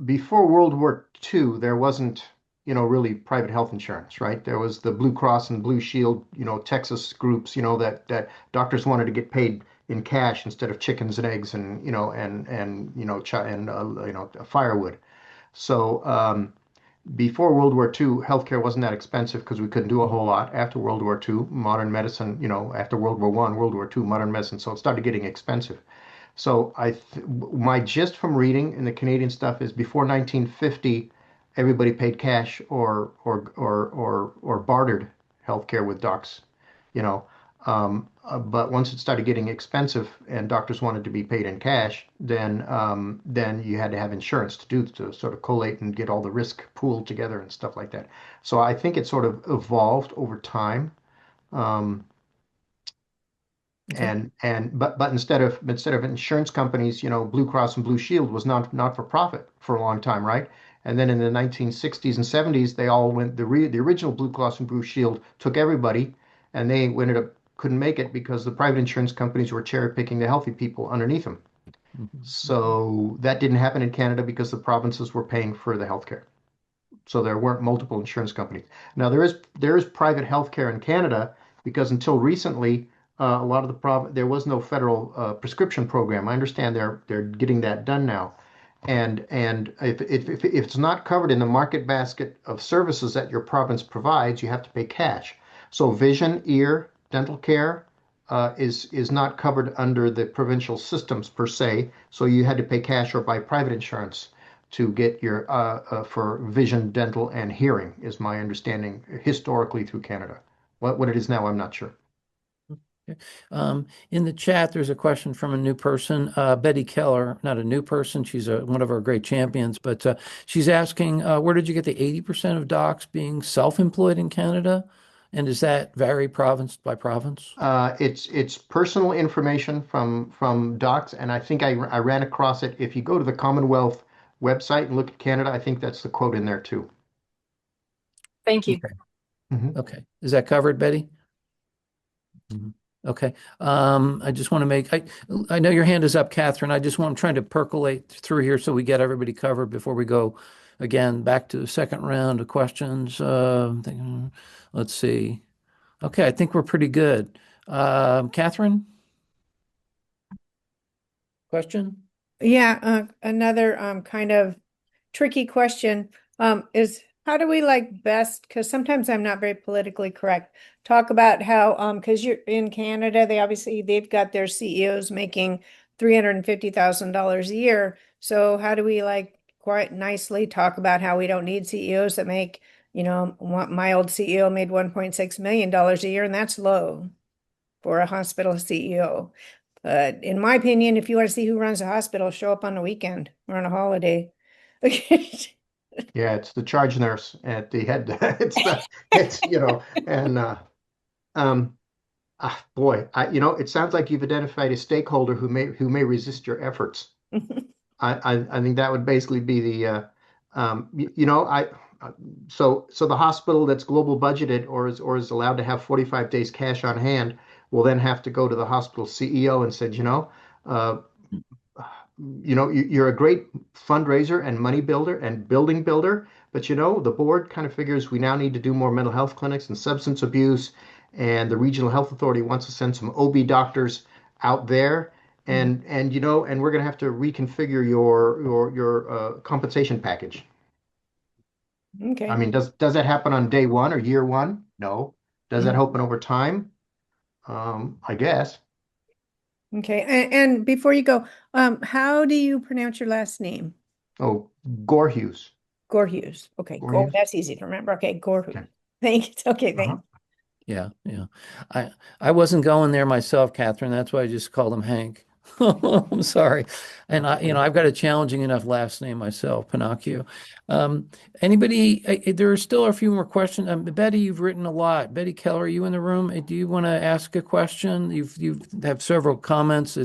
before World War II, there wasn't, really private health insurance, right? There was the Blue Cross and Blue Shield, Texas groups, that doctors wanted to get paid in cash instead of chickens and eggs and, firewood. So before World War II, healthcare wasn't that expensive because we couldn't do a whole lot. After World War II, modern medicine, after World War I, World War II, modern medicine, so it started getting expensive. So my gist from reading in the Canadian stuff is before 1950, everybody paid cash or bartered healthcare with docs, you know. But once it started getting expensive and doctors wanted to be paid in cash, then you had to have insurance to sort of collate and get all the risk pooled together and stuff like that. So I think it sort of evolved over time. Um, Okay. but instead of insurance companies, Blue Cross and Blue Shield was not for profit for a long time, right? And then in the 1960s and 70s, they all went the original Blue Cross and Blue Shield took everybody, and they ended up couldn't make it because the private insurance companies were cherry picking the healthy people underneath them. Mhm. So that didn't happen in Canada because the provinces were paying for the healthcare. So there weren't multiple insurance companies. Now there is private healthcare in Canada because until recently, a lot of there was no federal prescription program. I understand they're getting that done now, and if it's not covered in the market basket of services that your province provides, you have to pay cash. So vision, ear, dental care is not covered under the provincial systems per se. So you had to pay cash or buy private insurance to get your for vision, dental, and hearing, is my understanding historically through Canada. What it is now, I'm not sure. Okay. In the chat, there's a question from a new person, Betty Keller, not a new person. She's one of our great champions, but she's asking, where did you get the 80% of docs being self-employed in Canada? And does that vary province by province? It's personal information from docs, and I think I ran across it. If you go to the Commonwealth website and look at Canada, I think that's the quote in there too. Thank you. Okay. Mhm. Okay. Is that covered, Betty? Mhm. Okay. I just want to I know your hand is up, Catherine. I'm trying to percolate through here so we get everybody covered before we go again back to the second round of questions. Let's see. Okay, I think we're pretty good. Catherine, question? Yeah, another kind of tricky question is how do we like best, because sometimes I'm not very politically correct, talk about how because you're in Canada, they've got their CEOs making $350,000 a year. So how do we like quite nicely talk about how we don't need CEOs that make, my old CEO made $1.6 million a year, and that's low for a hospital CEO. But in my opinion, if you want to see who runs a hospital, show up on a weekend or on a holiday. Yeah, it's the charge nurse at the head. And boy, it sounds like you've identified a stakeholder who may resist your efforts. I think that would basically be the so the hospital that's global budgeted or is allowed to have 45 days cash on hand will then have to go to the hospital CEO and said, uh, you're a great fundraiser and money builder and building builder, but the board kind of figures we now need to do more mental health clinics and substance abuse, and the regional health authority wants to send some OB doctors out there, and we're going to have to reconfigure your compensation package. Okay. I mean, does that happen on day one or year one? No. Does that happen over time? I guess. Okay. And before you go, how do you pronounce your last name? Oh, Goorhuis. Goorhuis. Okay, Goorhuis? that's easy to remember. Okay, Goorhuis. Okay. Thanks. Okay, Uh-huh. thanks. Yeah, yeah. I wasn't going there myself, Catherine. That's why I just called him Hank. I'm sorry. And I've got a challenging enough last name myself, Pinocchio. Anybody, there are still a few more questions. Betty, you've written a lot. Betty Keller, are you in the room? Do you want to ask a question? You have several comments.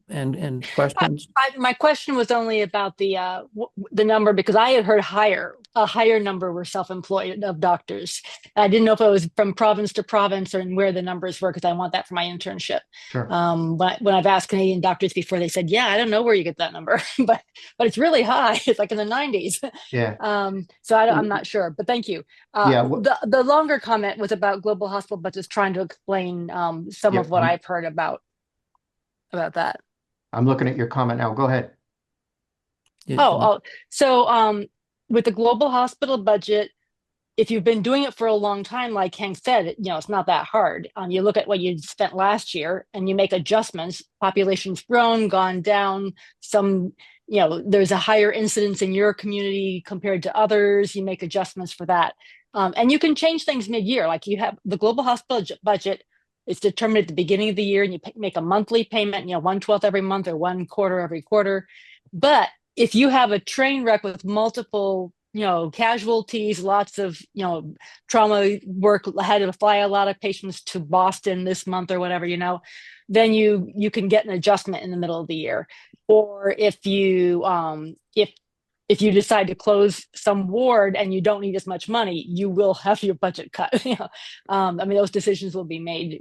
And questions. My question was only about the number because I had heard a higher number were self-employed of doctors. I didn't know if it was from province to province or where the numbers were because I want that for my internship. Sure. But when I've asked Canadian doctors before, they said, "Yeah, I don't know where you get that number, but it's really high. It's like in the 90s." Yeah. So I'm not sure, but thank you. Yeah. The longer comment was about global hospital budgets, trying to explain some Yeah, of what I've heard about that. I'm looking at your comment now. Go ahead. So with the global hospital budget, if you've been doing it for a long time, like Henk said, it's not that hard. You look at what you spent last year and you make adjustments. Population's grown, gone down. There's a higher incidence in your community compared to others. You make adjustments for that. And you can change things mid-year. Like you have the global hospital budget. It's determined at the beginning of the year and you make a monthly payment, 1/12 every month or 1/4 every quarter. But if you have a train wreck with multiple casualties, lots of trauma work, had to fly a lot of patients to Boston this month or whatever, then you can get an adjustment in the middle of the year. Or if you if you decide to close some ward and you don't need as much money, you will have your budget cut. Those decisions will be made,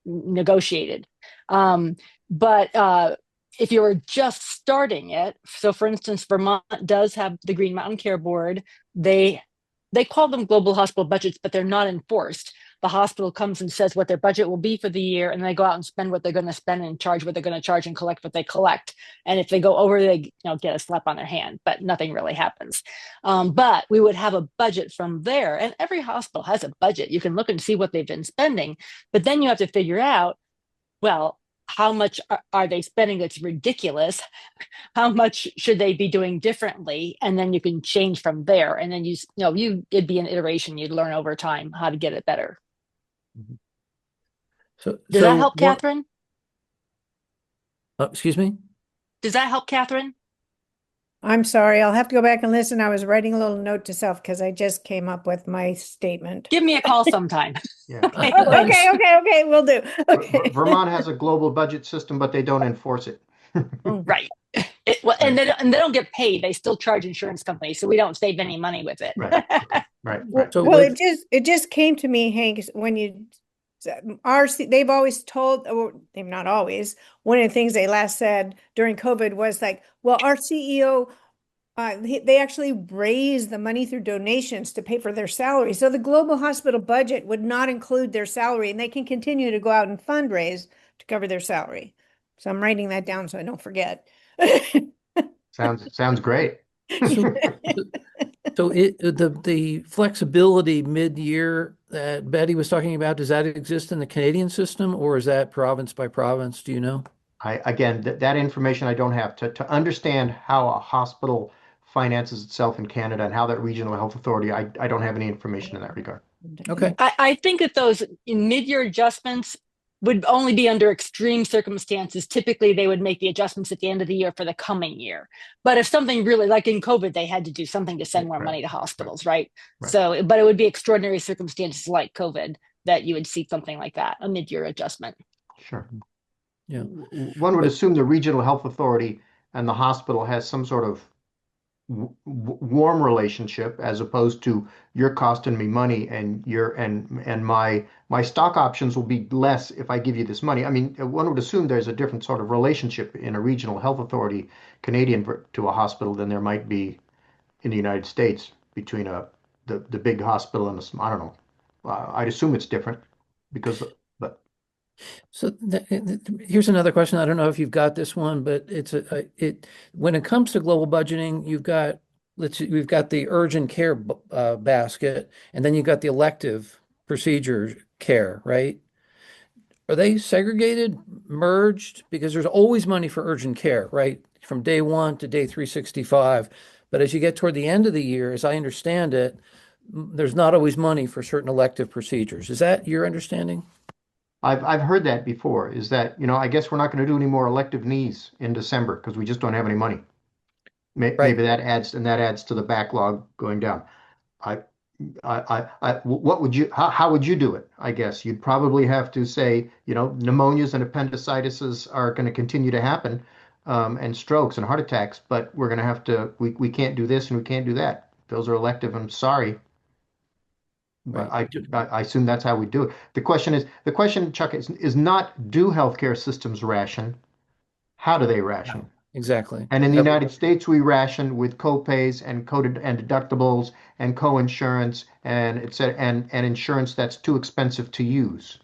negotiated. But if you're just starting it, so for instance, Vermont does have the Green Mountain Care Board. They call them global hospital budgets, but they're not enforced. The hospital comes and says what their budget will be for the year, and they go out and spend what they're going to spend and charge what they're going to charge and collect what they collect. And if they go over, they get a slap on their hand, but nothing really happens. But we would have a budget from there, and every hospital has a budget. You can look and see what they've been spending, but then you have to figure out, well, how much are they spending that's ridiculous? How much should they be doing differently? And then you can change from there. And then it'd be an iteration. You'd learn over time how to get it better. So does that help, Catherine? Excuse me? Does that help, Catherine? I'm sorry, I'll have to go back and listen. I was writing a little note to self because I just came up with my statement. Give me a call sometime. Yeah. Okay, will do. Okay. Vermont has a global budget system, but they don't enforce it. Right. And they don't get paid. They still charge insurance companies, so we don't save any money with it. Right. So well, it just came to me, Hank, when they've always told, or they've not always, one of the things they last said during COVID was like, well, our CEO, they actually raised the money through donations to pay for their salary. So the global hospital budget would not include their salary, and they can continue to go out and fundraise to cover their salary. So I'm writing that down so I don't forget. Sounds great. So the flexibility mid-year that Betty was talking about, does that exist in the Canadian system, or is that province by province? Do you know? Again, that information I don't have to understand how a hospital finances itself in Canada and how that regional health authority, I don't have any information in that regard. Okay. I think that those mid-year adjustments would only be under extreme circumstances. Typically, they would make the adjustments at the end of the year for the coming year. But if something really, like in COVID, they had to do something to send more money to hospitals, right? So, but it would be extraordinary circumstances like COVID that you would see something like that, a mid-year adjustment. Sure. Yeah. One would assume the regional health authority and the hospital has some sort of warm relationship, as opposed to you're costing me money and my stock options will be less if I give you this money. I mean, one would assume there's a different sort of relationship in a regional health authority Canadian to a hospital than there might be in the United States between the big hospital and I don't know. I'd assume it's different because So here's another question. I don't know if you've got this one, but when it comes to global budgeting, we've got the urgent care basket, and then you've got the elective procedure care, right? Are they segregated, merged? Because there's always money for urgent care, right? from day 1 to day 365. But as you get toward the end of the year, as I understand it, there's not always money for certain elective procedures. Is that your understanding? I've heard that before, is that, I guess we're not going to do any more elective knees in December because we just don't have any money. Right. Maybe that adds to the backlog going down. I, what would you, how would you do it? I guess you'd probably have to say, pneumonias and appendicitis are going to continue to happen, and strokes and heart attacks, but we're going to have to, we can't do this and we can't do that. Those are elective. I'm sorry. But Right. I assume that's how we do it. The question, Chuck, is not do healthcare systems ration? How do they ration? Exactly. And in the United States, we ration with co-pays and coded and deductibles and co-insurance and and insurance that's too expensive to use,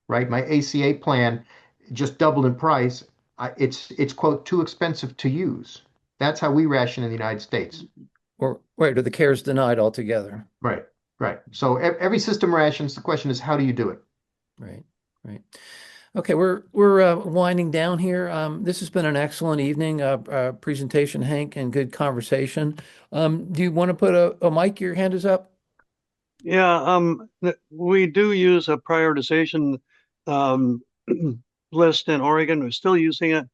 right? My ACA plan just doubled in price. It's quote too expensive to use. That's how we ration in the United States. Or the care is denied altogether. Right. Right. So every system rations. The question is, how do you do it? Right. Right. Okay, we're winding down here. This has been an excellent evening, presentation, Hank, and good conversation. Do you want to put a mic? Your hand is up. Yeah, we do use a prioritization list in Oregon. We're still using it.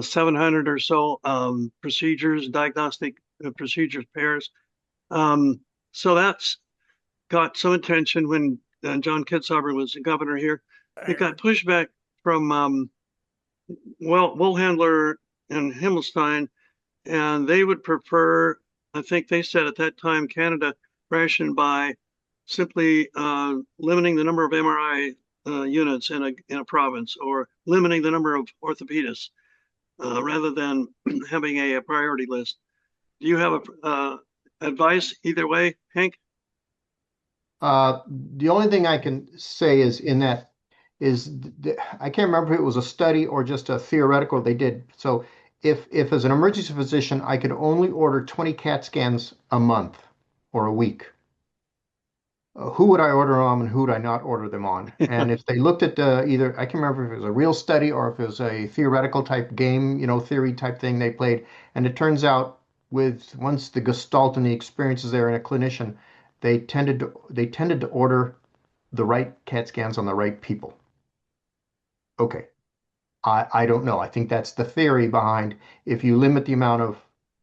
700 or so procedures, diagnostic procedures pairs. So that's got some attention when John Kitzhaber was the governor here. It got pushback from Woolhandler and Himmelstein, and they would prefer, I think they said at that time, Canada rationed by simply limiting the number of MRI units in a province, or limiting the number of orthopedists, rather than having a priority list. Do you have advice either way, Hank? The only thing I can say is I can't remember if it was a study or just a theoretical they did. So if as an emergency physician, I could only order 20 CAT scans a month or a week, who would I order on and who would I not order them on? And if they looked at either, I can't remember if it was a real study or if it was a theoretical type game, theory type thing they played. And it turns out once the gestalt and the experience is there in a clinician, they tended to order the right CAT scans on the right people. Okay. I don't know. I think that's the theory behind if you limit the amount of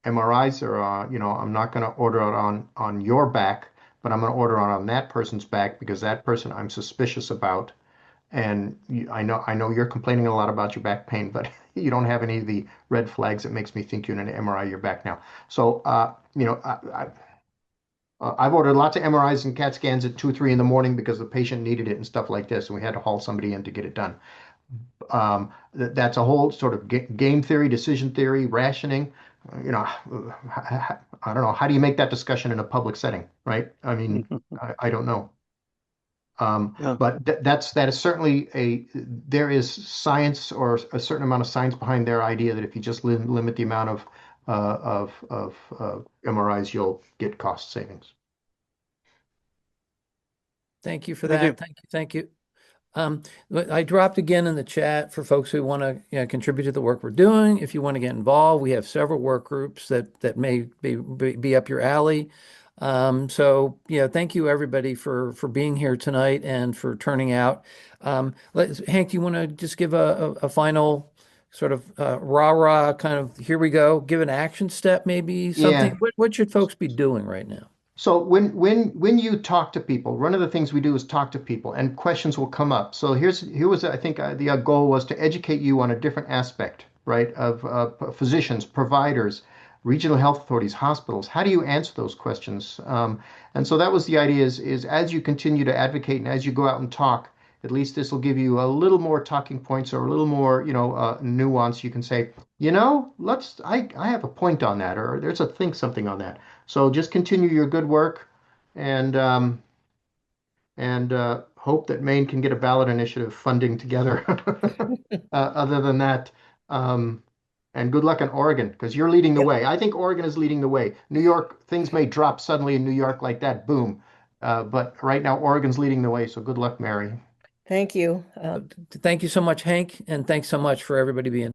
MRIs or, I'm not going to order it on your back, but I'm going to order it on that person's back because that person I'm suspicious about. And I know you're complaining a lot about your back pain, but you don't have any of the red flags that makes me think you're in an MRI your back now. So, I've ordered lots of MRIs and CAT scans at 2, 3 in the morning because the patient needed it and stuff like this, and we had to haul somebody in to get it done. That's a whole sort of game theory, decision theory, rationing. I don't know. How do you make that discussion in a public setting, right? I mean, I don't know. Yeah. But that is certainly there is science or a certain amount of science behind their idea that if you just limit the amount of MRIs, you'll get cost savings. Thank you for that. Thank you. I dropped again in the chat for folks who want to contribute to the work we're doing. If you want to get involved, we have several work groups that may be up your alley. So thank you everybody for being here tonight and for turning out. Hank, you want to just give a final sort of rah-rah kind of here we go, give an action step, maybe something. Yeah. What should folks be doing right now? So when you talk to people, one of the things we do is talk to people, and questions will come up. So here was I think the goal was to educate you on a different aspect, right, of physicians, providers, regional health authorities, hospitals. How do you answer those questions? And so that was the idea is as you continue to advocate and as you go out and talk, at least this will give you a little more talking points or a little more, nuance. You can say, I have a point on that, or there's something on that. So just continue your good work and hope that Maine can get a ballot initiative funding together. Other than that, and good luck in Oregon, because you're leading the way. I think Oregon is leading the way. New York, things may drop suddenly in New York like that, boom. But right now, Oregon's leading the way. So good luck, Mary. Thank you. Thank you so much, Hank, and thanks so much for everybody being